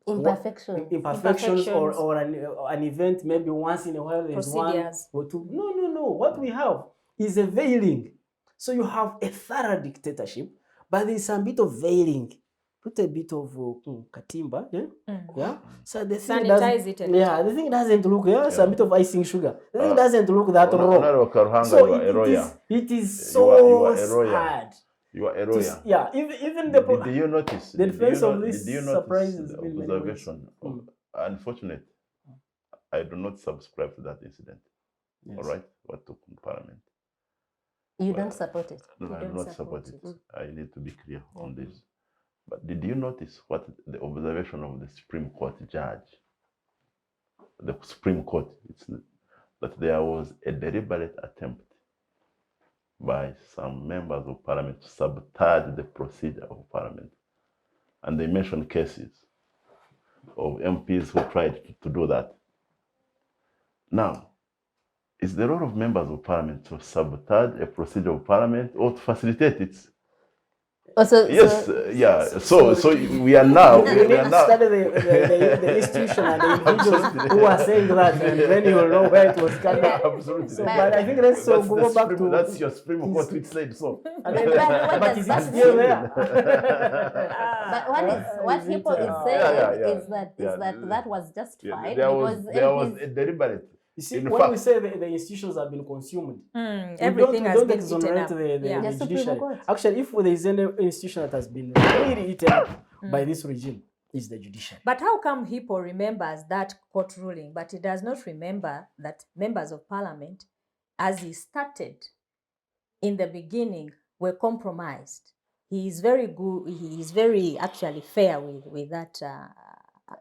imperfections or an event maybe once in a while there's procedures. 1 or 2. No. What we have is a veiling. So you have a thorough dictatorship, but there's a bit of veiling, put a bit of katimba, yeah. So the thing sanitize it. The thing doesn't look, some bit of icing sugar. The thing doesn't look that raw. So it is so hard. You are a lawyer. Yeah, even the did you notice the defense of this did you surprises notice me the in many ways. observation? Unfortunate, I do not subscribe to that incident. Yes. All right, what took in Parliament. You don't support it. No, I do not support it. I need to be clear on this. But did you notice what the observation of the Supreme Court judge? The Supreme Court, that there was a deliberate attempt by some members of Parliament to sabotage the procedure of Parliament. And they mentioned cases of MPs who tried to do that. Now, is the role of members of Parliament to sabotage a procedure of Parliament or to facilitate it? Also, Yes, yeah. So we are now. You need to study the institution and the individuals who are saying that, and then you will know where it was coming. Absolutely. So, but I think let's That's go back to that's your Supreme Court which said so. but is it that still mean? there? But what Is it, Hippo is saying yeah. is that Yeah. that was justified There because was MPs a deliberate. You see, In when we fact- say the institutions have been consumed, Everything we has don't been exonerate eaten up. the Yeah. The Supreme judiciary. Court. Actually, if there is any institution that has been really eaten up by this regime, is the judiciary. But how come Hippo remembers that court ruling, but he does not remember that members of parliament, as he started in the beginning, were compromised? He is very good. He is very actually fair with that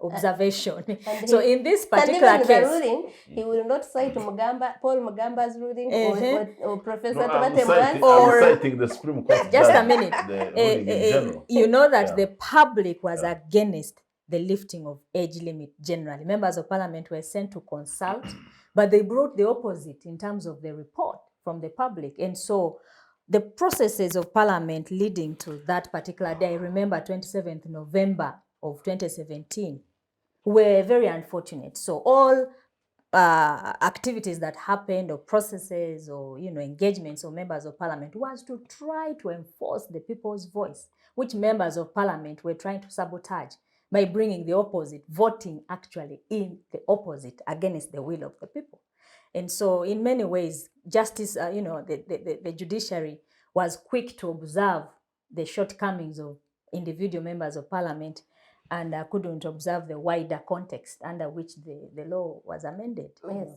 observation. and So he- in this and particular even the case, ruling, he will not cite Paul Mugamba's ruling or Professor No, I'm Tobate citing, Mwangi. I'm citing the Supreme Court. just a judge, minute. The ruling in general. You know that Yeah. the public was against the lifting of age limit generally. Members of parliament were sent to consult, but they brought the opposite in terms of the report from the public. And so the processes of parliament leading to that particular day, I remember 27th November of 2017, were very unfortunate. So all activities that happened or processes or engagements of members of parliament was to try to enforce the people's voice, which members of parliament were trying to sabotage by bringing the opposite, voting actually in the opposite against the will of the people. And so in many ways, justice, the judiciary was quick to observe the shortcomings of individual members of parliament and couldn't observe the wider context under which the law was amended. Yes.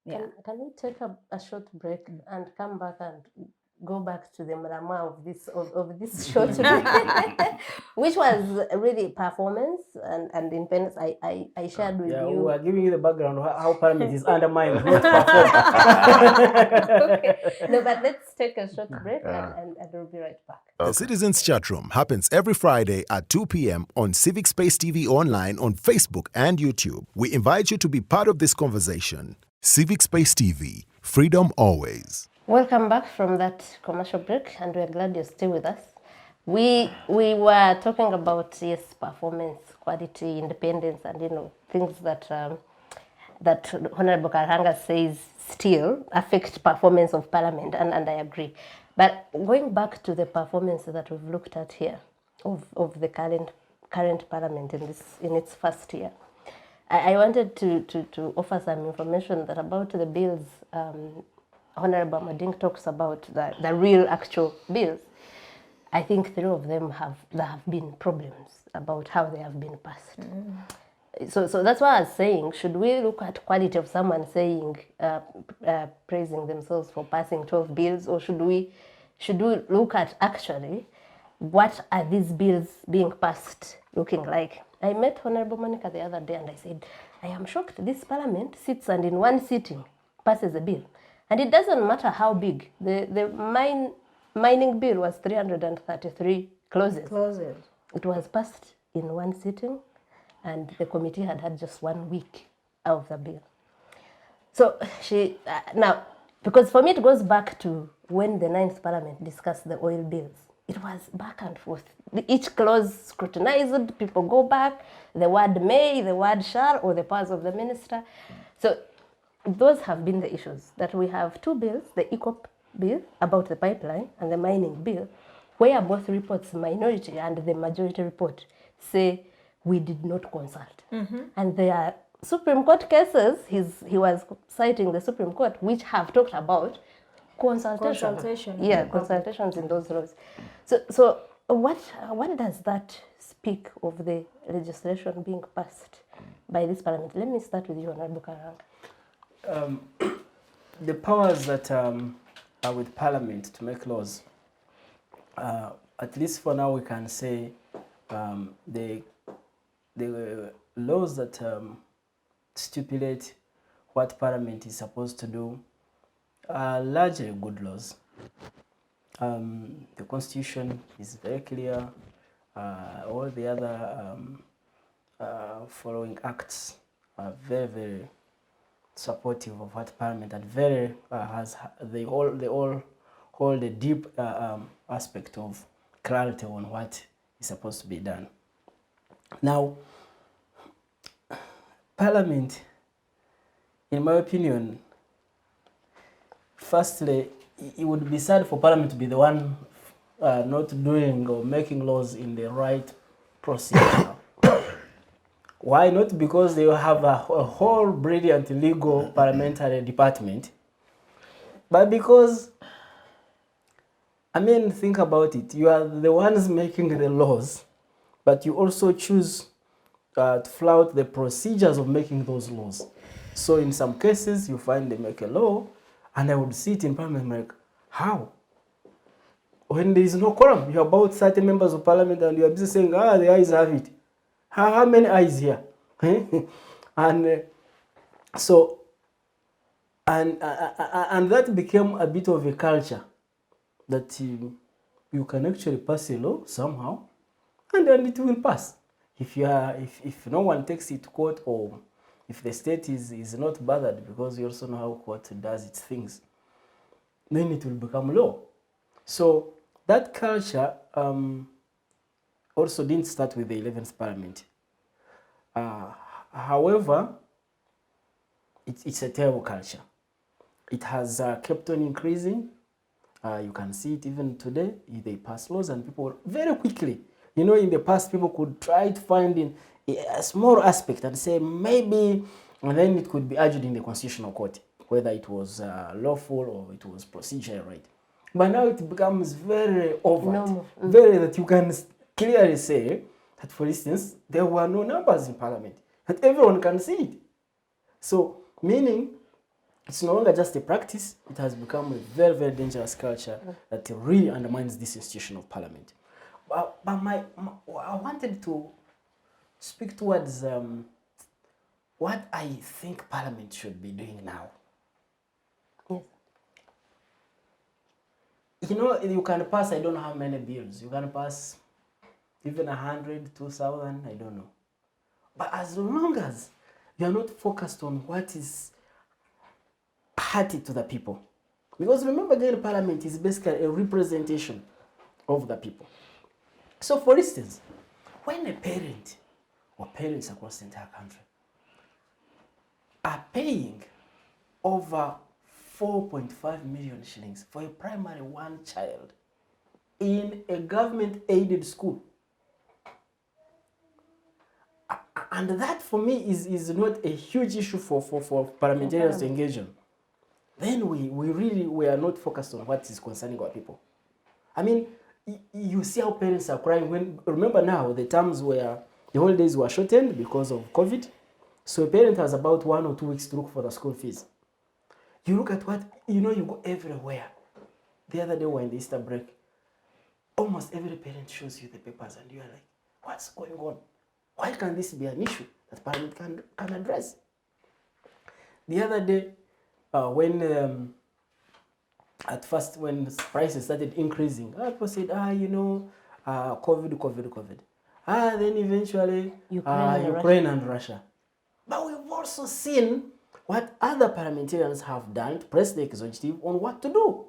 Yeah. Can we take a short break and come back and go back to the drama of this short break, which was really performance and independence. I shared with Yeah, we you. are giving you the background how parliament is undermined, not performed. Okay. No, but let's take a short break and we'll be right back. The Citizens Chat Room happens every Friday at 2 p.m. on Civic Space TV Online on Facebook and YouTube. We invite you to be part of this conversation. Civic Space TV, freedom always. Welcome back from that commercial break, and we're glad you're still with us. We were talking about performance, quality, independence, and things that that Honorable Karuhanga says still affect performance of Parliament, and I agree. But going back to the performance that we've looked at here of the current Parliament in its first year, I wanted to offer some information that about the bills. Honorable Amoding talks about the real actual bills. I think 3 of them there have been problems about how they have been passed. So that's why I was saying, should we look at quality of someone saying, praising themselves for passing 12 bills, or should we look at actually what are these bills being passed looking like? I met Honorable Monica the other day and I said, I am shocked this Parliament sits and in one sitting passes a bill. And it doesn't matter how big. The mining bill was 333 clauses. It was passed in one sitting, and the committee had just 1 week of the bill. So now, because for me it goes back to when the 9th Parliament discussed the oil bills. It was back and forth. Each clause scrutinized, people go back, the word may, the word shall, or the powers of the minister. So those have been the issues, that we have 2 bills, the ECOP bill about the pipeline and the mining bill, where both reports, minority and the majority report, say we did not consult. And there are Supreme Court cases, he was citing the Supreme Court, which have talked about consultation. Yeah, consultations in those laws. So what does that speak of the legislation being passed by this Parliament? Let me start with you, Honorable Karuhanga. The powers that are with Parliament to make laws, at least for now we can say the laws that stipulate what Parliament is supposed to do are largely good laws. The Constitution is very clear. All the other following acts are very, very supportive of what Parliament, and very they all hold a deep aspect of clarity on what is supposed to be done. Now, Parliament, in my opinion, firstly, it would be sad for Parliament to be the one not doing or making laws in the right procedure. Why? Not because they have a whole brilliant legal parliamentary department, but because, I mean, think about it. You are the ones making the laws, but you also choose to flout the procedures of making those laws. So in some cases, you find they make a law, and I would see it in Parliament like, how? When there is no quorum, you have about 30 members of Parliament, and you are busy saying, the ayes have it. How many ayes here? And so, and that became a bit of a culture that you can actually pass a law somehow, and then it will pass. If no one takes it to court, or if the state is not bothered, because you also know how court does its things, then it will become law. So that culture also didn't start with the 11th Parliament. However, it's a terrible culture. It has kept on increasing. You can see it even today. They pass laws and people very quickly, in the past people could try to find in a small aspect and say maybe, and then it could be argued in the Constitutional Court, whether it was lawful or it was procedure right. But now it becomes very overt, very that you can clearly say that, for instance, there were no numbers in Parliament, that everyone can see it. So, meaning, it's no longer just a practice, it has become a very, very dangerous culture that really undermines this institution of Parliament. But I wanted to speak towards what I think Parliament should be doing now. Yes. You can pass, I don't know how many bills. You can pass even 100, 2,000, I don't know. But as long as you are not focused on what is hearty to the people. Because remember, again, Parliament is basically a representation of the people. So, for instance, when a parent or parents across the entire country are paying over 4.5 million shillings for a primary one child in a government-aided school, and that for me is not a huge issue for parliamentarians to engage on, then we are not focused on what is concerning our people. I mean, you see how parents are crying remember now the times where the holidays were shortened because of COVID. So a parent has about 1 or 2 weeks to look for the school fees. You look at what, you go everywhere. The other day we were in the Easter break. Almost every parent shows you the papers and you are like, what's going on? Why can't this be an issue that Parliament can address? The other day, when at first when prices started increasing, people said, COVID. Then eventually, Ukraine and Russia. But we've also seen what other parliamentarians have done to press the executive on what to do.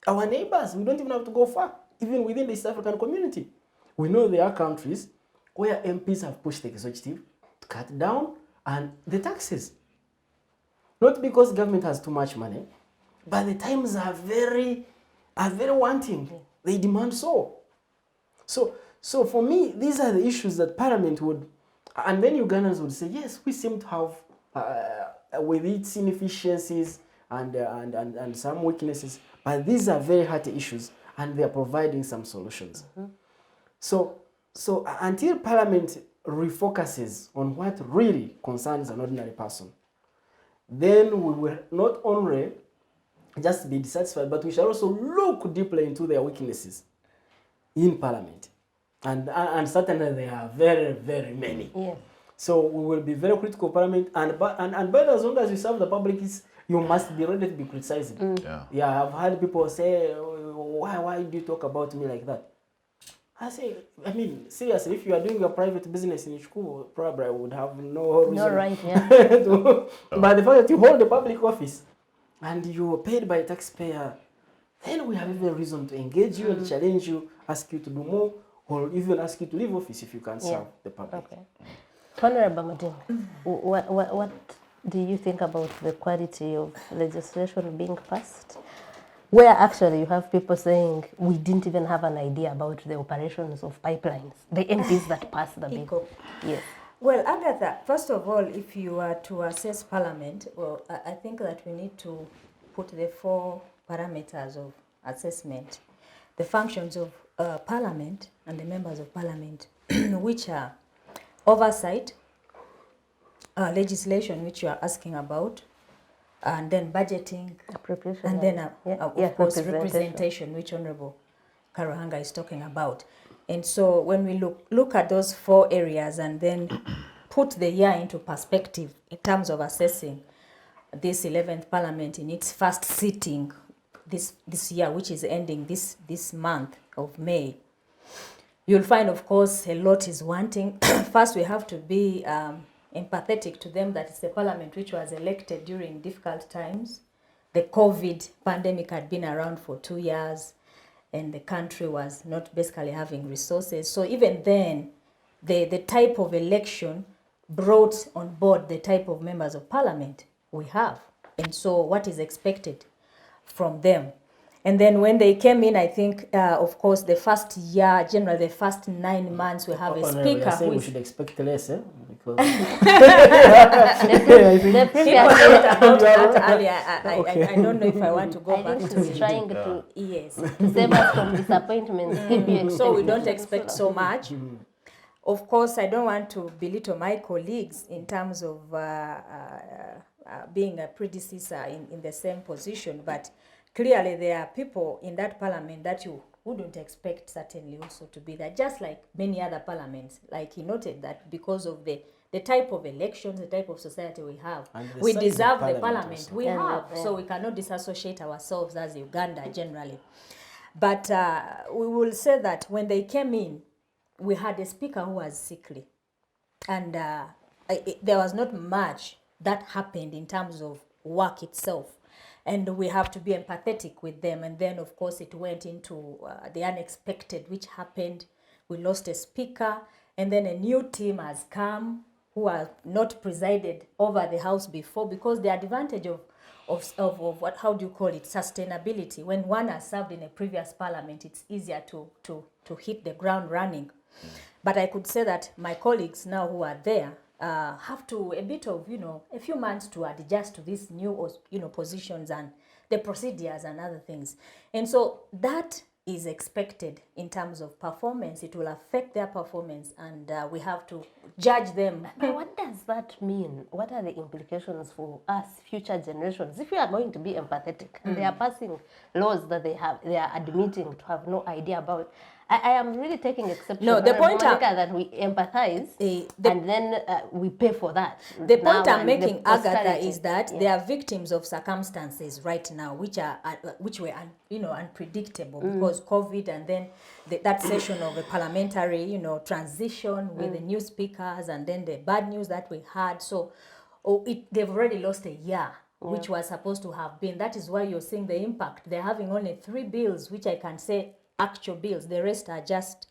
Our neighbors, we don't even have to go far, even within the East African community. We know there are countries where MPs have pushed the executive to cut down on the taxes. Not because government has too much money, but the times are very wanting. They demand so. So for me, these are the issues that Parliament would, and then Ugandans would say, yes, we seem to have, with its inefficiencies and some weaknesses, but these are very hearty issues, and they are providing some solutions. Mm-hmm. So until Parliament refocuses on what really concerns an ordinary person, then we will not only just be dissatisfied, but we shall also look deeply into their weaknesses in Parliament. And certainly there are very, very many. Yeah. So we will be very critical of Parliament, but as long as you serve the public, you must be ready to be criticized. Yeah, I've heard people say, why do you talk about me like that? I say, seriously, if you are doing your private business in school, probably I would have no reason. No right, yeah. But the fact that you hold a public office and you are paid by a taxpayer then we have even reason to engage you and challenge you, ask you to do more, or even ask you to leave office if you can't serve the public. Okay. Honorable Amoding, what do you think about the quality of legislation being passed? Where actually you have people saying we didn't even have an idea about the operations of pipelines, the MPs that passed the bill. Hippo. Yes. Well, Agatha, first of all, if you are to assess Parliament, well, I think that we need to put the 4 parameters of assessment. The functions of Parliament and the members of Parliament, which are oversight, legislation, which you are asking about, and then budgeting, Appropriation. and then, of course, representation, representation, which Honorable Karuhanga is talking about. And so when we look at those 4 areas and then put the year into perspective in terms of assessing this 11th Parliament in its first sitting this year, which is ending this month of May, you'll find, of course, a lot is wanting. First, we have to be empathetic to them that it's a Parliament which was elected during difficult times. The COVID pandemic had been around for 2 years, and the country was not basically having resources. So even then, the type of election brought on board the type of members of Parliament we have. And so what is expected from them. And then when they came in, I think, of course, the first year, generally the first 9 months, we have a speaker who we is... should expect less, because The People previous, talked about that earlier. I don't know if I want to go I back think to she's it. trying to Yes. save us from disappointments. So we don't expect so much. Of course, I don't want to belittle my colleagues in terms of being a predecessor in the same position, but clearly there are people in that parliament that you wouldn't expect certainly also to be there, just like many other parliaments. Like he noted that because of the type of elections, the type of society we have, we size of deserve the parliament parliament also. we have, so we cannot disassociate ourselves as Uganda generally. But we will say that when they came in, we had a speaker who was sickly, and there was not much that happened in terms of work itself, and we have to be empathetic with them. And then of course it went into the unexpected, which happened. We lost a speaker, and then a new team has come who have not presided over the house before, because the advantage of what, how do you call it, sustainability. When one has served in a previous parliament, it's easier to hit the ground running. But I could say that my colleagues now who are there have to a bit of, a few months to adjust to these new, positions and the procedures and other things. And so that is expected in terms of performance. It will affect their performance, and we have to judge them. But what does that mean? What are the implications for us, future generations? If we are going to be empathetic and they are passing laws that they are admitting to have no idea about, I am really taking exception. No, the point that we empathize and then we pay for that. The point now I'm making, Agatha, posterity. is that they are victims of circumstances right now, which were unpredictable because COVID, and then that session of a parliamentary, transition with the new speakers, and then the bad news that we had. So, they've already lost a year, which was supposed to have been. That is why you're seeing the impact. They're having only 3 bills, which I can say actual bills. The rest are just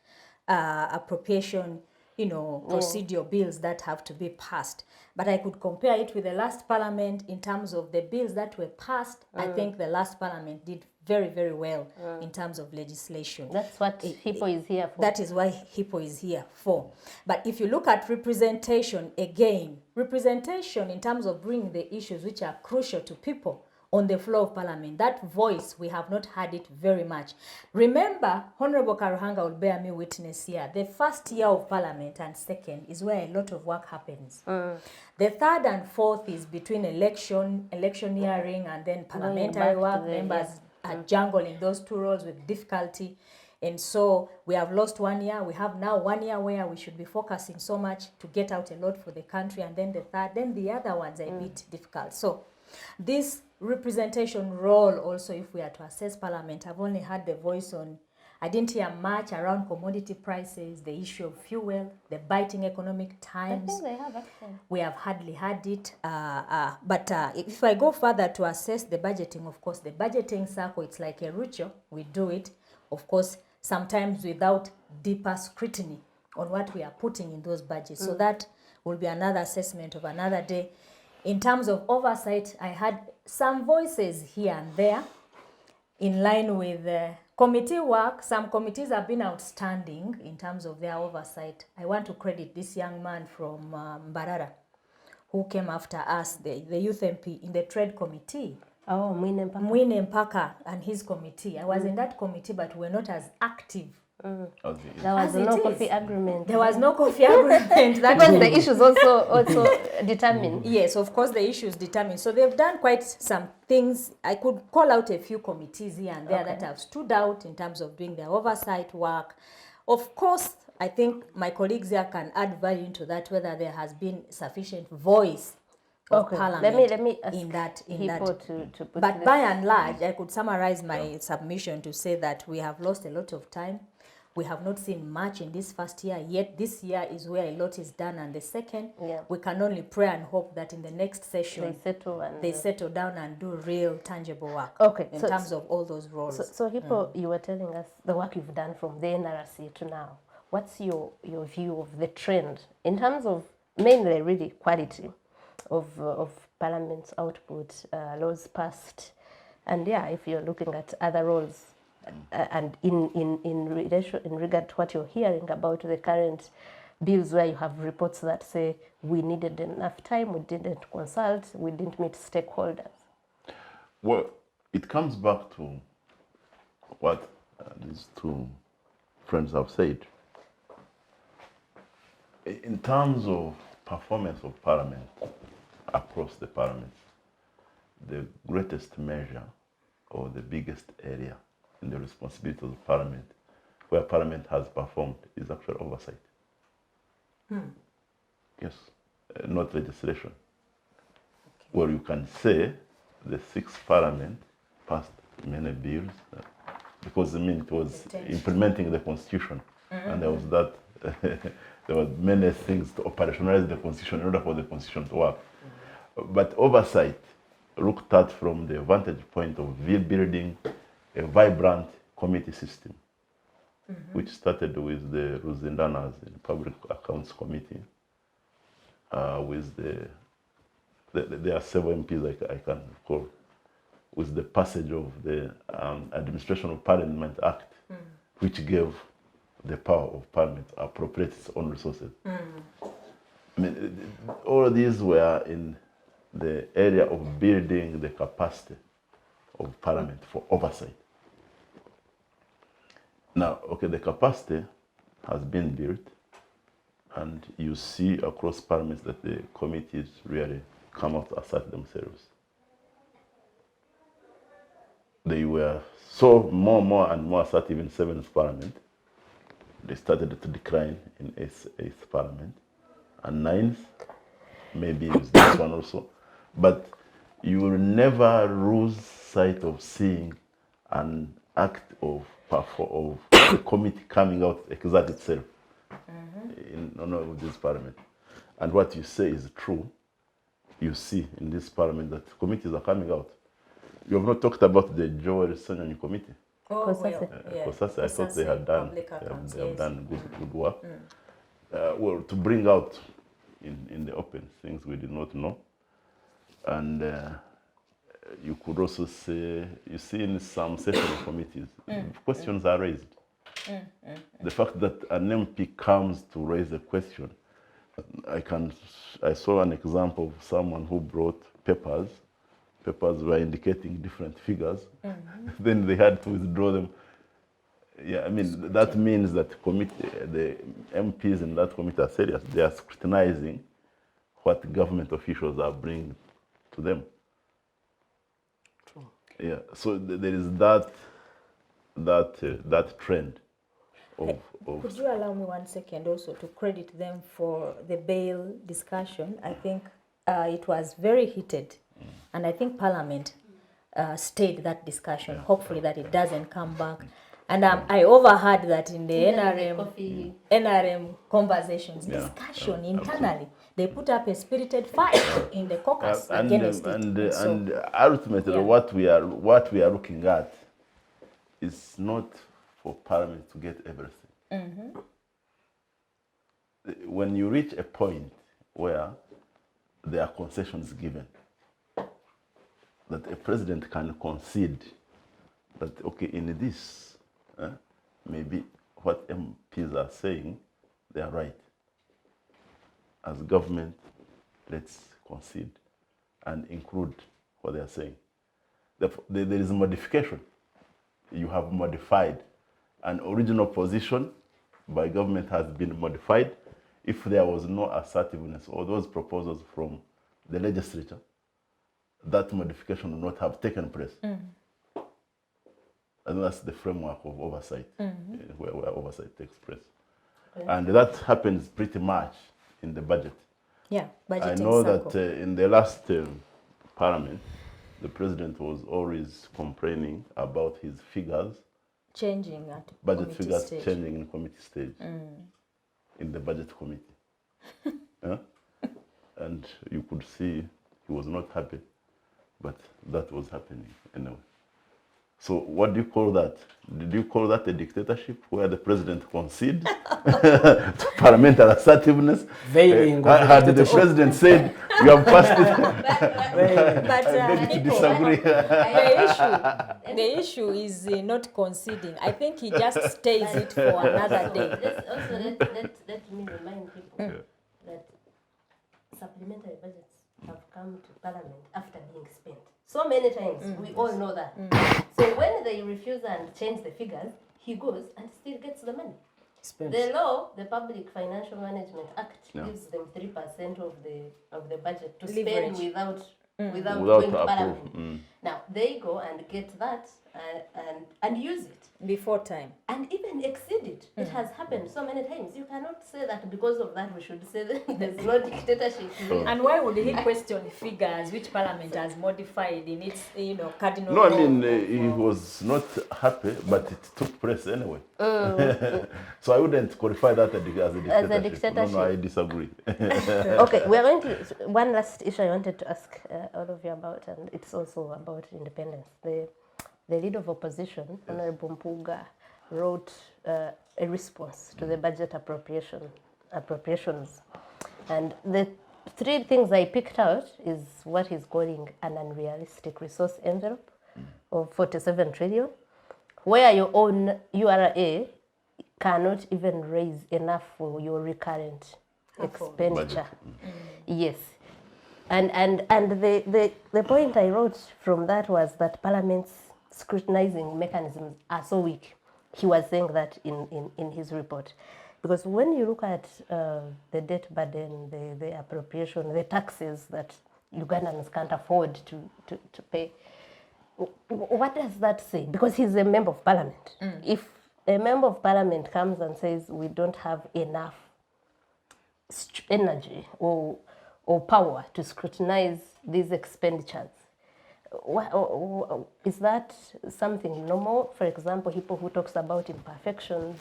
appropriation, procedural bills that have to be passed. But I could compare it with the last parliament in terms of the bills that were passed. I think the last parliament did very, very well in terms of legislation. That's what Hippo is here for. That is why Hippo is here for. But if you look at representation, again, representation in terms of bringing the issues which are crucial to people on the floor of parliament, that voice, we have not had it very much. Remember, Honorable Karuhanga will bear me witness here, the first year of parliament and second is where a lot of work happens. The third and fourth is between electioneering and then parliamentary work. Members are jungling those 2 roles with difficulty. And so we have lost 1 year. We have now 1 year where we should be focusing so much to get out a lot for the country. And then the third, then the other ones are a bit difficult. So this representation role also, if we are to assess parliament, I've only had the voice on I didn't hear much around commodity prices, the issue of fuel, the biting economic I times. think they have actually. We have hardly had it. But if I go further to assess the budgeting, of course, the budgeting circle, it's like a ritual. We do it, of course, sometimes without deeper scrutiny on what we are putting in those budgets. So that will be another assessment of another day. In terms of oversight, I had some voices here and there in line with committee work. Some committees have been outstanding in terms of their oversight. I want to credit this young man from Mbarara who came after us, the youth MP in the trade committee. Oh, Mwine Mwine Mpaka and his committee. I was in that committee, but we're not as active. There As was it no is. coffee agreement. There was no coffee agreement. That Because the issues also determined. Yes, of course, the issues determined. So they've done quite some things. I could call out a few committees here and there that have stood out in terms of doing their oversight work. Of course, I think my colleagues here can add value into that, whether there has been sufficient voice of Parliament Let me ask in that. Hippo to put But this. by and large, I could summarize my submission to say that we have lost a lot of time. We have not seen much in this first year, yet this year is where a lot is done. And the second, we can only pray and hope that in the next session, they settle down and do real tangible work in terms of all those roles. So Hippo, you were telling us the work you've done from the NRC to now. What's your view of the trend in terms of mainly really quality of Parliament's output, laws passed, and if you're looking at other roles, and in relation in regard to what you're hearing about the current bills, where you have reports that say we needed enough time, we didn't consult, we didn't meet stakeholders. Well, it comes back to what these two friends have said. In terms of performance of Parliament across the Parliament, the greatest measure or the biggest area in the responsibility of the Parliament, where Parliament has performed, is actual oversight. Yes, not legislation. Where you can say the sixth Parliament passed many bills, because it was implementing the Constitution, and there was that. There were many things to operationalize the Constitution in order for the Constitution to work. But oversight looked at from the vantage point of building a vibrant committee system, which started with the Ruzindanas in Public Accounts Committee, with there are several MPs I can call, with the passage of the Administration of Parliament Act, which gave the power of Parliament to appropriate its own resources. I mean, all of these were in the area of building the capacity of Parliament for oversight. Now, the capacity has been built, and you see across Parliament that the committees really come out to assert themselves. They were so more and more assertive in 7th Parliament. They started to decline in 8th Parliament, and 9th, maybe it's this one also. But you will never lose sight of seeing an act of the committee coming out to exert itself in honor of this Parliament. And what you say is true. You see in this Parliament that committees are coming out. You have not talked about the Joel Sanyani committee. Kosase, I thought they had done, they have done good work. Well, to bring out in the open things we did not know. And you could also say, you see in some session committees, questions are raised. The fact that an MP comes to raise a question, I saw an example of someone who brought papers were indicating different figures. Then they had to withdraw them. Yeah, I mean, that means that the MPs in that committee are serious. They are scrutinizing what government officials are bringing to them. True. Yeah, so there is that trend of. Could you allow me 1 second also to credit them for the bail discussion? I think it was very heated, and I think Parliament stayed that discussion. Hopefully that it doesn't come back. And I overheard that in the The coffee. NRM conversations, Yeah, discussion yeah, internally. They put up a spirited fight in the caucus and against it. So, and ultimately, yeah. what we are looking at is not for Parliament to get everything. When you reach a point where there are concessions given, that a president can concede that, okay, in this, maybe what MPs are saying, they are right. As government, let's concede and include what they are saying. There is a modification. You have modified. An original position by government has been modified. If there was no assertiveness or those proposals from the legislature, that modification would not have taken place. And that's the framework of oversight, where oversight takes place. Okay. And that happens pretty much in the budget. yeah, budgeting I know circle. that in the last parliament, the president was always complaining about his figures, changing at budget committee figures stage. changing in committee stage, in the budget committee. Yeah? And you could see he was not happy, but that was happening anyway. So what do you call that? Did you call that a dictatorship where the president concedes to parliamentary assertiveness? Veiling of Had the dictatorship. president said, you have passed it, But I beg to Hippo, disagree. the issue is not conceding. I think he just stays it for another day. Let's also let me remind people that supplementary budgets have come to Parliament after being spent. So many times, we all know that. So when they refuse and change the figures, he goes and still gets the money. Spends. The law, the Public Financial Management Act, Yeah. gives them 3% of the budget to Leverage. spend without Without going to approval. Parliament. Now they go and get that and use it. Before time. And even exceed it. It has happened so many times. You cannot say that because of that we should say that there's no dictatorship. And why would he question figures which Parliament has modified in its, cardinal No, I law mean, of, he was not happy, but it took place anyway. So I wouldn't qualify that as a dictatorship. No, I disagree. Okay, we're going to one last issue I wanted to ask all of you about, and it's also about independence. The leader of opposition, Honorable Mpuga, wrote a response to the budget appropriations, and the three things I picked out is what he's calling an unrealistic resource envelope of 47 trillion, where your own URA cannot even raise enough for your recurrent expenditure. Yes. And the point I wrote from that was that Parliament's scrutinizing mechanisms are so weak. He was saying that in his report. Because when you look at the debt burden, the appropriation, the taxes that Ugandans can't afford to pay, what does that say? Because he's a member of Parliament. If a member of Parliament comes and says we don't have enough energy or power to scrutinize these expenditures, is that something normal? For example, Hippo who talks about imperfections,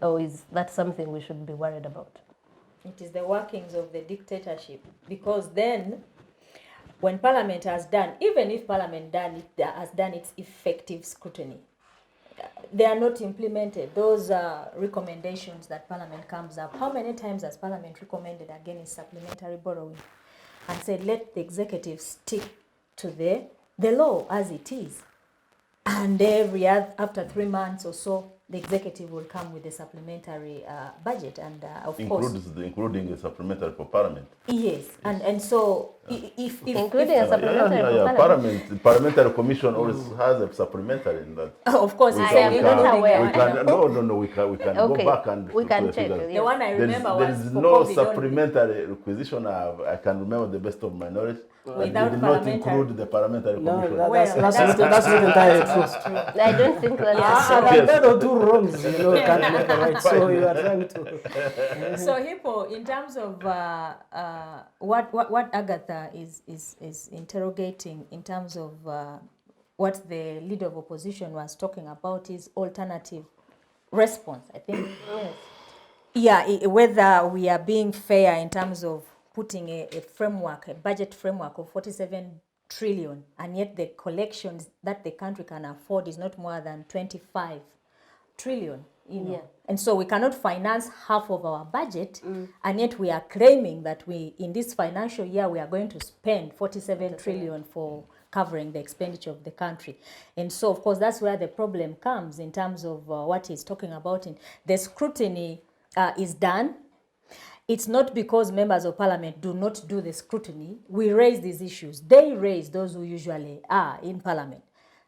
or is that something we should be worried about? It is the workings of the dictatorship, because then when Parliament has done, even if Parliament has done its effective scrutiny, they are not implemented. Those recommendations that Parliament comes up. How many times has Parliament recommended against supplementary borrowing and said let the executive stick to the law as it is, and after 3 months or so the executive will come with a supplementary budget, and of course including a supplementary for Parliament. yes, and so if Including a supplementary for Parliament. Parliamentary Commission always has a supplementary in that. of course We it's can- am not aware. we can Okay, go back and we look can at the check, figures. the one I remember There was is for no COVID only. supplementary requisition I can remember the best of my knowledge. And Without it did not parliamentary. include the Parliamentary No, Commission. that's not entirely true. I don't think that's There are two wrongs, can't make a right. So you are trying to. So Hippo, in terms of what Agatha is interrogating in terms of what the leader of opposition was talking about is alternative response. I think, whether we are being fair in terms of putting a framework, a budget framework of 47 trillion, and yet the collections that the country can afford is not more than 25 trillion, you know. Yeah. And so we cannot finance half of our budget, and yet we are claiming that in this financial year, we are going to spend 47 trillion for covering the expenditure of the country. And so, of course, that's where the problem comes in terms of what he's talking about. The scrutiny is done. It's not because members of parliament do not do the scrutiny. We raise these issues. They raise those who usually are in parliament.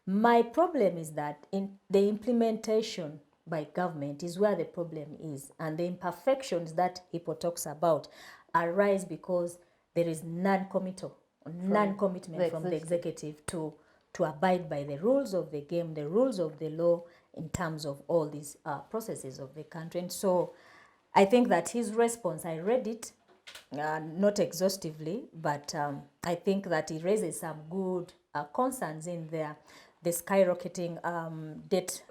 My problem is that in the implementation by government is where the problem is. And the imperfections that Hippo talks about arise because there is non-commitment from the executive to abide by the rules of the game, the rules of the law in terms of all these processes of the country. And so I think that his response, I read it, not exhaustively, but I think that he raises some good concerns in there. The skyrocketing debt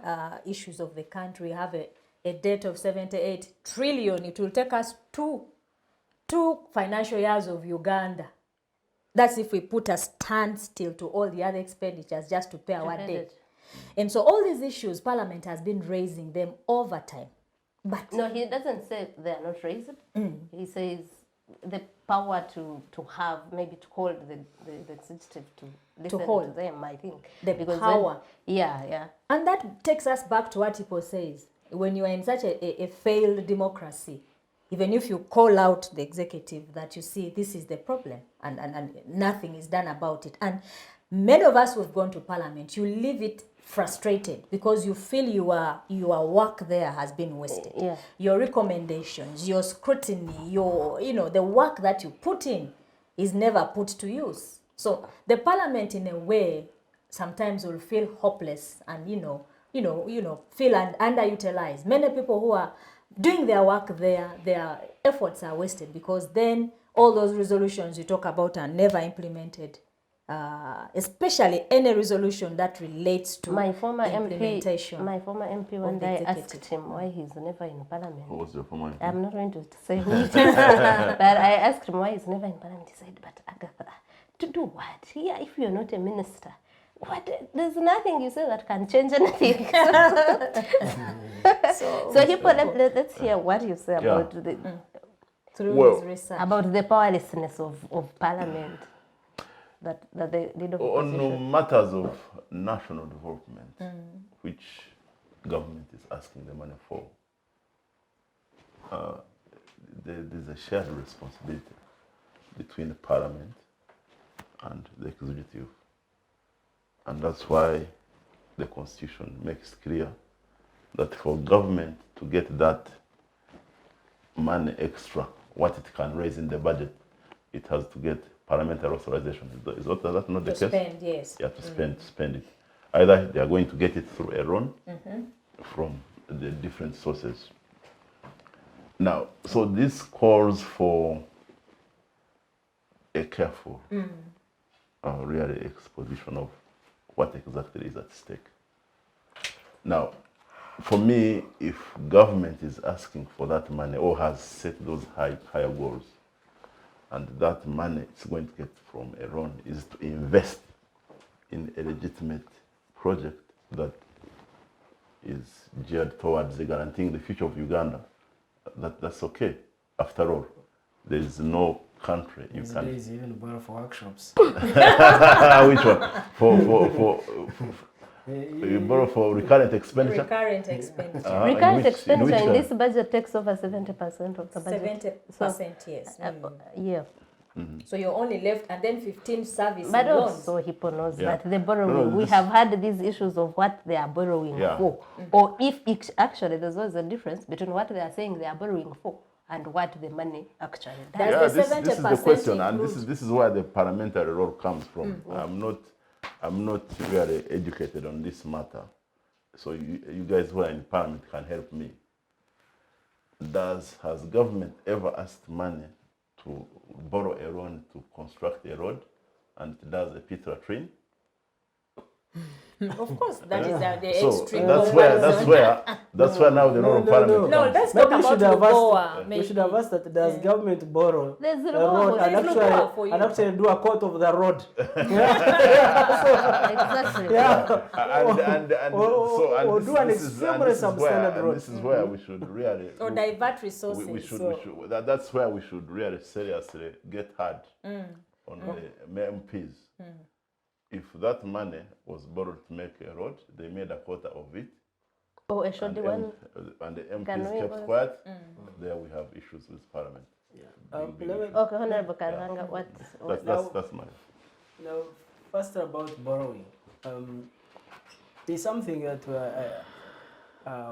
issues of the country. We have a debt of 78 trillion. It will take us two financial years of Uganda. That's if we put a standstill to all the other expenditures just to pay our debt. And so all these issues, Parliament has been raising them over time. But no, he doesn't say they are not raised. He says the power to have, maybe to hold the executive to listen to them, I think. The power. Yeah. And that takes us back to what Hippo says. When you are in such a failed democracy, even if you call out the executive that you see this is the problem and nothing is done about it. And many of us who have gone to parliament, you leave it frustrated because you feel your work there has been wasted. Yeah. Your recommendations, your scrutiny, the work that you put in is never put to use. So the parliament, in a way, sometimes will feel hopeless and feel underutilized. Many people who are doing their work there, their efforts are wasted because then all those resolutions you talk about are never implemented. Especially any resolution that relates to my former implementation. My former MP, one day asked him why he's never in parliament. Who was your former MP? I'm not going to say who it is, but I asked him why he's never in parliament. He said, but Agatha, to do what? Here, if you're not a minister, what? There's nothing you say that can change anything. So Hippo, let's hear what you say about through his research. About the powerlessness of parliament. That the leader of opposition. On matters of national development, which government is asking the money for, there's a shared responsibility between the parliament and the executive. And that's why the constitution makes clear that for government to get that money extra, what it can raise in the budget, it has to get parliamentary authorization. Is that not the case? Spend, yes. Yeah, to spend it. Either they are going to get it through a loan from the different sources. Now, so this calls for a careful, really exposition of what exactly is at stake. Now, for me, if government is asking for that money or has set those higher goals, and that money it's going to get from a loan is to invest in a legitimate project that is geared towards guaranteeing the future of Uganda, that's okay. After all, there is no country you can. There is even borrow for workshops. Which one? You borrow for recurrent expenditure? Recurrent expenditure. Recurrent expenditure in this budget takes over 70% of the budget. 70%, yes. Yeah. So you're only left, and then 15 service But loans. also Hippo knows that the borrowing, we have had these issues of what they are borrowing for. Or if it, actually there's always a difference between what they are saying they are borrowing for and what the money actually does. That's this is the question, and this is where the parliamentary role comes from. I'm not really educated on this matter, so you guys who are in parliament can help me. Has government ever asked money to borrow a loan to construct a road, and it does a pit latrine? Of course, that is the So extreme. that's where now the role of parliament No, comes. let's Maybe talk we about should have asked, Lubowa. we should have asked that does government borrow There's a Lubowa road for and this. Lubowa for you. actually do a quote of the road? Exactly. Yeah. And do an extremely substandard road. this is where we should really Or divert resources. we should that's where we should really seriously get hard on the MPs. If that money was borrowed to make a road, they made a quarter of it, Oh, a short one. and the Can MPs we kept go- quiet. There we have issues with parliament. Okay, Honorable Karuhanga, what? That's my. Now, first about borrowing. It's something that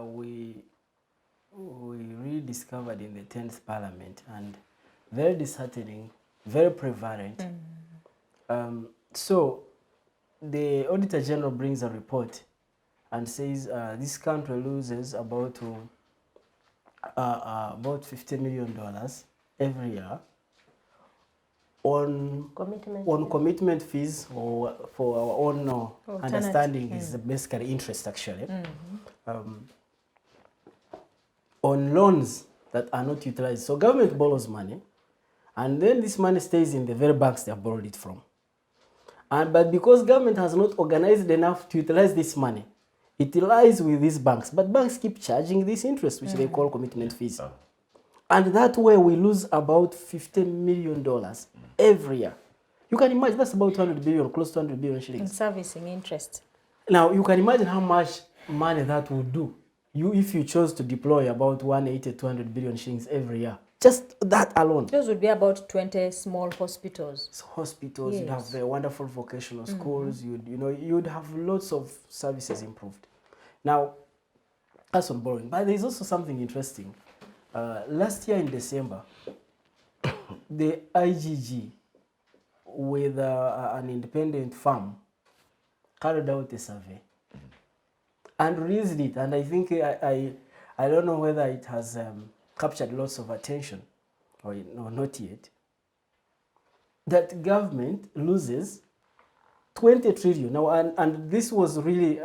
we rediscovered in the 10th Parliament, and very disheartening, very prevalent. So, the Auditor General brings a report and says this country loses about $50 million every year on commitment fees, or for our own understanding is basically interest actually, on loans that are not utilized. So government borrows money, and then this money stays in the very banks they have borrowed it from. But because government has not organized enough to utilize this money, it lies with these banks. But banks keep charging this interest, which they call commitment fees. And that way we lose about $15 million every year. You can imagine that's about 200 billion, close to 100 billion In shillings. servicing interest. Now you can imagine how much money that would do if you chose to deploy about 180, 200 billion shillings every year. Just that alone. Those would be about 20 small hospitals. So hospitals, you'd Yes. have wonderful vocational schools, you'd have lots of services improved. Now, that's on borrowing. But there's also something interesting. Last year in December, the IGG, with an independent firm, carried out a survey and released it. And I think I don't know whether it has captured lots of attention or not yet. That government loses 20 trillion. Now, and this was really,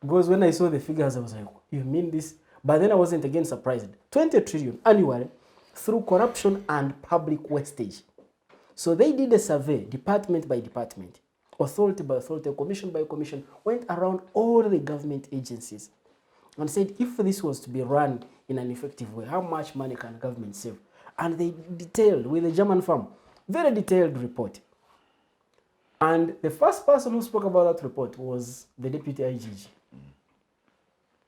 because when I saw the figures, I was like, you mean this? But then I wasn't again surprised. 20 trillion annually through corruption and public wastage. So they did a survey, department by department, authority by authority, commission by commission, went around all the government agencies and said, if this was to be run in an effective way, how much money can government save? And they detailed, with a German firm, very detailed report. And the first person who spoke about that report was the deputy IGG.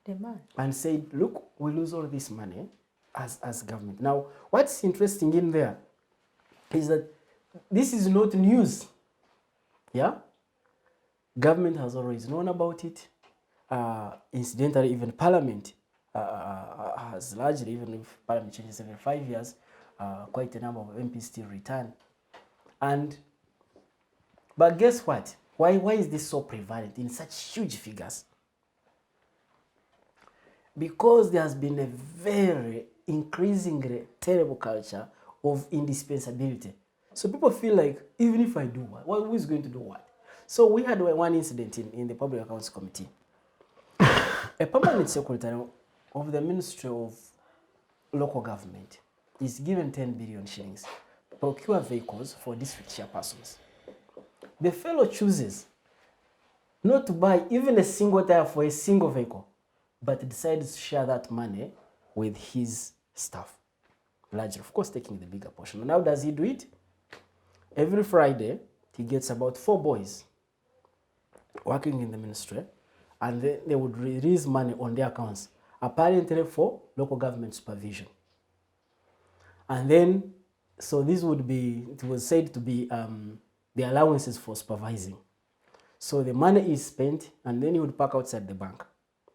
The man. And said, look, we lose all this money as government. Now, what's interesting in there is that this is not news. Yeah? Government has always known about it. Incidentally, even Parliament has largely, even if Parliament changes every 5 years, quite a number of MPs still return. But guess what? Why is this so prevalent in such huge figures? Because there has been a very increasingly terrible culture of indispensability. So people feel like, even if I do what, who is going to do what? So we had one incident in the Public Accounts Committee. A permanent secretary of the Ministry of Local Government is given 10 billion shillings to procure vehicles for district chairpersons. The fellow chooses not to buy even a single tire for a single vehicle, but decides to share that money with his staff, largely, of course, taking the bigger portion. And how does he do it? Every Friday, he gets about 4 boys working in the ministry, and they would release money on their accounts, apparently for local government supervision. And then, so this would be, it was said to be the allowances for supervising. So the money is spent, and then he would park outside the bank.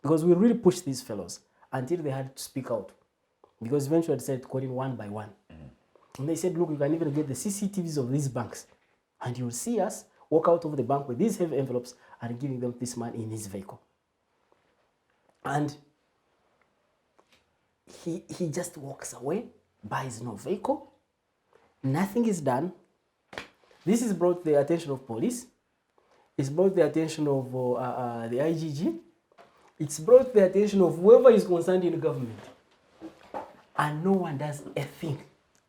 Because we really pushed these fellows until they had to speak out. Because eventually I decided to call in one by one. And they said, look, you can even get the CCTVs of these banks. And you'll see us walk out of the bank with these heavy envelopes and giving them this man in his vehicle. And he just walks away, buys no vehicle. Nothing is done. This is brought to the attention of police. It's brought the attention of the IGG. It's brought the attention of whoever is concerned in government. And no one does a thing.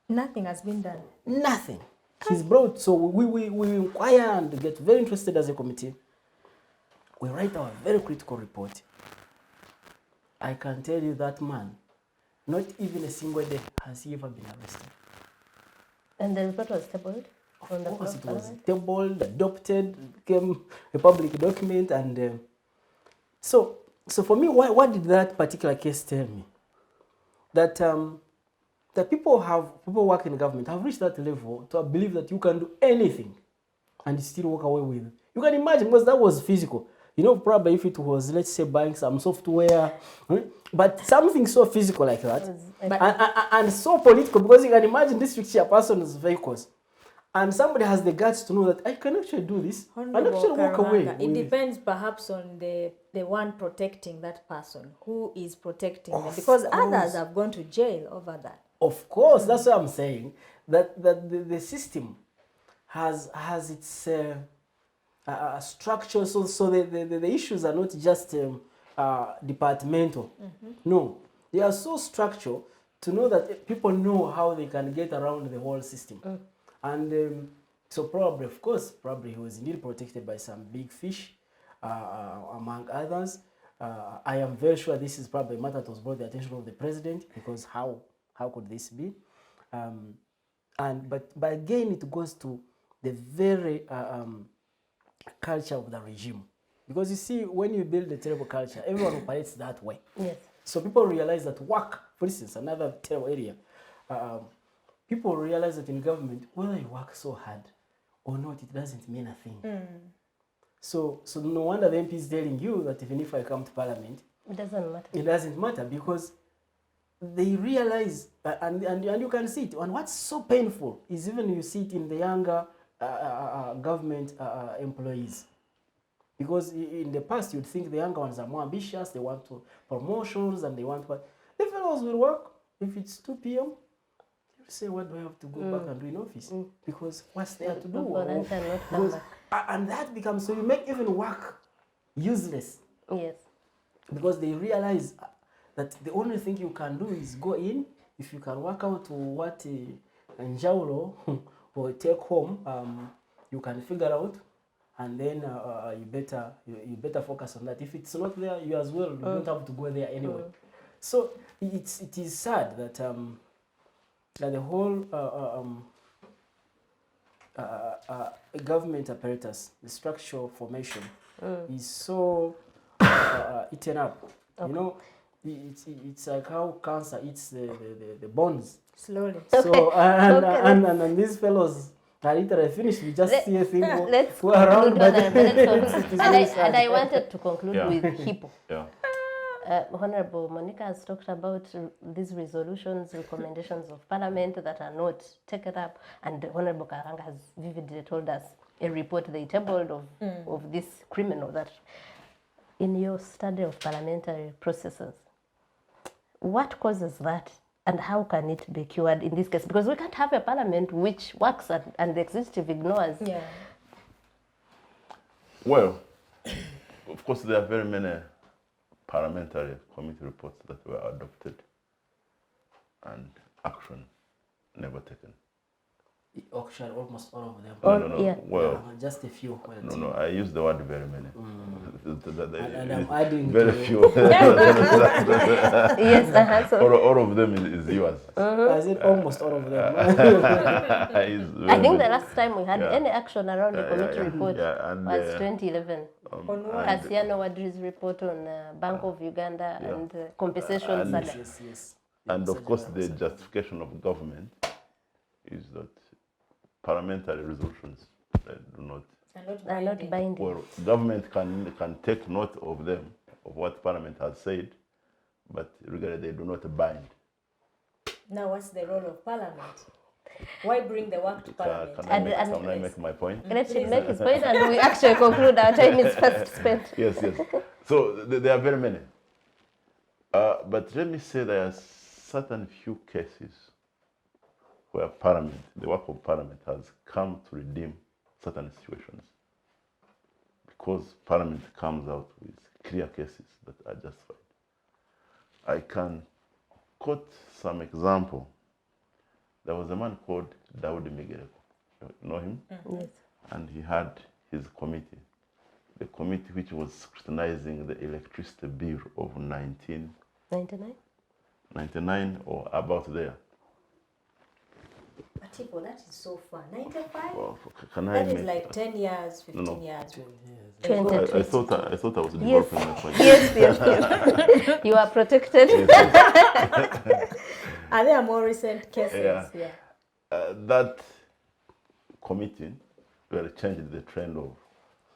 Nothing has been done. Nothing. He's brought, so we inquire and get very interested as a committee. We write our very critical report. I can tell you that man, not even a single day has he ever been arrested. And the report was tabled on the Of floor course, of it was Parliament? tabled, adopted, became a public document, and so for me, what did that particular case tell me? That that people who work in government have reached that level to believe that you can do anything and still walk away with it. You can imagine, because that was physical. You know, probably if it was, let's say, buying some software, but something so physical like that, and so political, because you can imagine district chairperson's vehicles, and somebody has the guts to know that I can actually do this and actually walk away. It depends perhaps on the one protecting that person, who is protecting them, because others have gone to jail over that. Of course, that's what I'm saying. That the system has its structure. So the issues are not just departmental. No, they are so structural to know that people know how they can get around the whole system. And so probably, of course, probably he was indeed protected by some big fish, among others. I am very sure this is probably a matter that was brought to the attention of the president, because how could this be? But again, it goes to the very culture of the regime. Because you see, when you build a terrible culture, everyone operates that way. Yes. So people realize that work, for instance, another terrible area, people realize that in government, whether you work so hard or not, it doesn't mean a thing. So no wonder the MP is telling you that even if I come to parliament, It doesn't matter. it doesn't matter, because they realize, and you can see it. And what's so painful is even you see it in the younger government employees. Because in the past, you'd think the younger ones are more ambitious, they want promotions, and they want what. The fellows will work. If it's 2 p.m., you say, what do I have to go back and do in office? Because what's there to do? Volunteer, not come Because, and that becomes, so you make even work useless. Yes. Because they realize that the only thing you can do is go in. If you can work out what Njaulo will take home, you can figure out, and then you better focus on that. If it's not there, you as well, you don't have to go there anyway. So it is sad that that the whole government apparatus, the structural formation, is so eaten up. You know, it's like how cancer eats the bones. Slowly. So and these fellows are literally finished. We just see a thing go around, but and I wanted to conclude Yeah. with Hippo. Yeah. Honorable Monica has talked about these resolutions, recommendations of Parliament that are not taken up, and Honorable Karuhanga has vividly told us a report they tabled of this criminal. That in your study of parliamentary processes, what causes that, and how can it be cured in this case? Because we can't have a parliament which works and the executive ignores. Yeah. Well, of course, there are very many parliamentary committee reports that were adopted and action never taken. Actually, almost all of them. No. Yeah. Well, Just a few. no. I use the word very many. And I'm adding very to- few. Yes, so all of them is yours. I said almost all of them. I think the last time we had Yeah. any action around the committee report and, was 2011. On what? Cassiano Wadri's report on Bank of Uganda and compensations. And- yes. And of course, the justification of government is that parliamentary resolutions do not. are not binding. Well, government can take note of them, of what Parliament has said, but regardless, they do not bind. Now, what's the role of Parliament? Why bring the work to Parliament? Can I make my point? Let him make his point and we actually conclude. Our time is fast spent. Yes. So there are very many. But let me say there are certain few cases where Parliament, the work of Parliament has come to redeem certain situations. because Parliament comes out with clear cases that are justified. I can quote some example. There was a man called Daudi Miguel. You know him? Yes. And he had his committee. The committee which was scrutinizing the electricity bill of 99? 1999 or about there. But Hippo, that is so far. 95? Well, can I That is make- like 10 years, 15 No. years. 20. I thought I was Yes. developing my point. Yes. You are protected. Are there more recent cases? Yeah. That committee really changed the trend of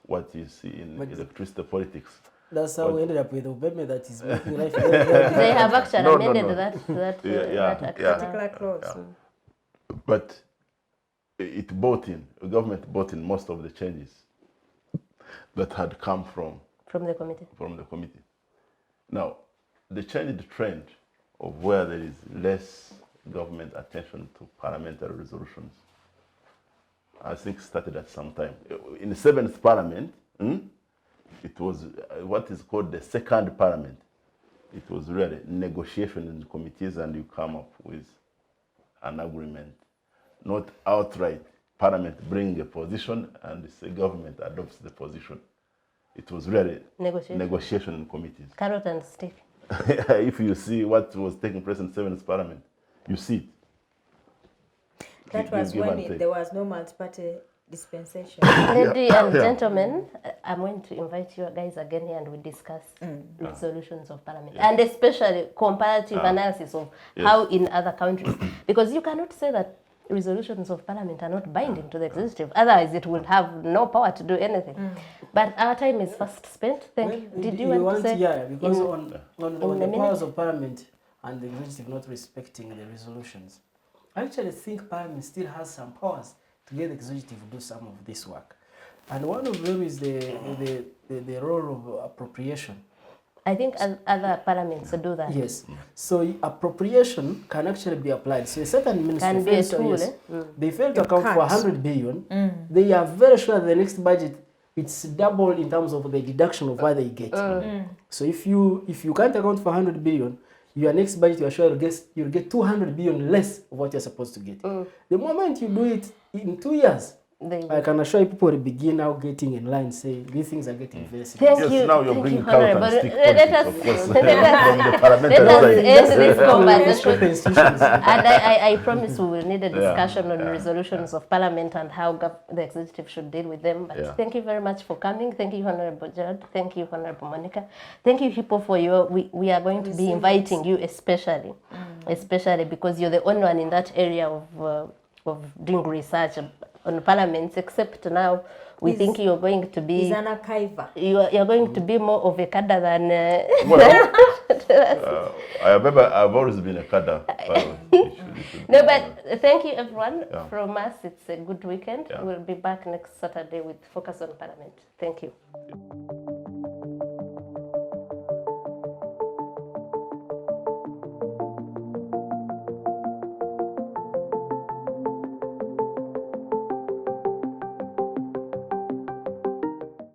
what you see in But- electricity politics. That's how But- we ended up with Ubeme that is making life They have actually No, amended no. that Yeah, act yeah. now. Particular clause. Yeah. But it brought in, the government brought in most of the changes that had come from From the committee. the committee. Now, the changed trend of where there is less government attention to parliamentary resolutions, I think started at some time. In the 7th Parliament, it was what is called the second Parliament. It was really negotiation in the committees and you come up with an agreement, not outright Parliament bring a position and the government adopts the position. It was really negotiation in committees. Carrot and stick. If you see what was taking place in the 7th Parliament, you see it. That was Give and when take. there was no multi-party dispensation. Ladies and gentlemen, I'm going to invite you guys again here and we discuss resolutions of parliament and especially comparative analysis of how in other countries, because you cannot say that resolutions of parliament are not binding to the executive, otherwise it will have no power to do anything. But our time is fast spent. Thank you. Did you want to say? Yeah, because on in the a powers minute? of Parliament and the executive not respecting the resolutions, I actually think Parliament still has some powers to get the executive to do some of this work. And one of them is the role of appropriation. I think other parliaments do that. Yes. So appropriation can actually be applied. So a certain ministry Can be a fails to, tool, yes, eh? they fail to You account for can't. 100 billion. They are very sure the next budget it's double in terms of the deduction of what they get. So if you can't account for 100 billion, your next budget you are sure you'll get 200 billion less of what you're supposed to get. The moment you do it in 2 years, I can assure you people will begin now getting in line saying these things are getting very serious. Thank Yes, you. now you're Thank bringing you, carrot and Honorable. stick Let politics, us of course, let us from the parliamentary let us side. end this Respect conversation. the institutions. And I promise we will need a discussion on resolutions of parliament and how the executive should deal with them. But thank you very much for coming. Thank you, Honorable Gerald. Thank you, Honorable Monica. Thank you, Hippo, for your. We are going to be inviting you especially because you're the only one in that area of doing research on parliaments. Except now, we think you're going to be. He's an archiver. You're going to be more of a cadre than. Well, I've always been a cadre. No, but thank you, everyone. From us, it's a good weekend. We'll be back next Saturday with Focus on Parliament. Thank you.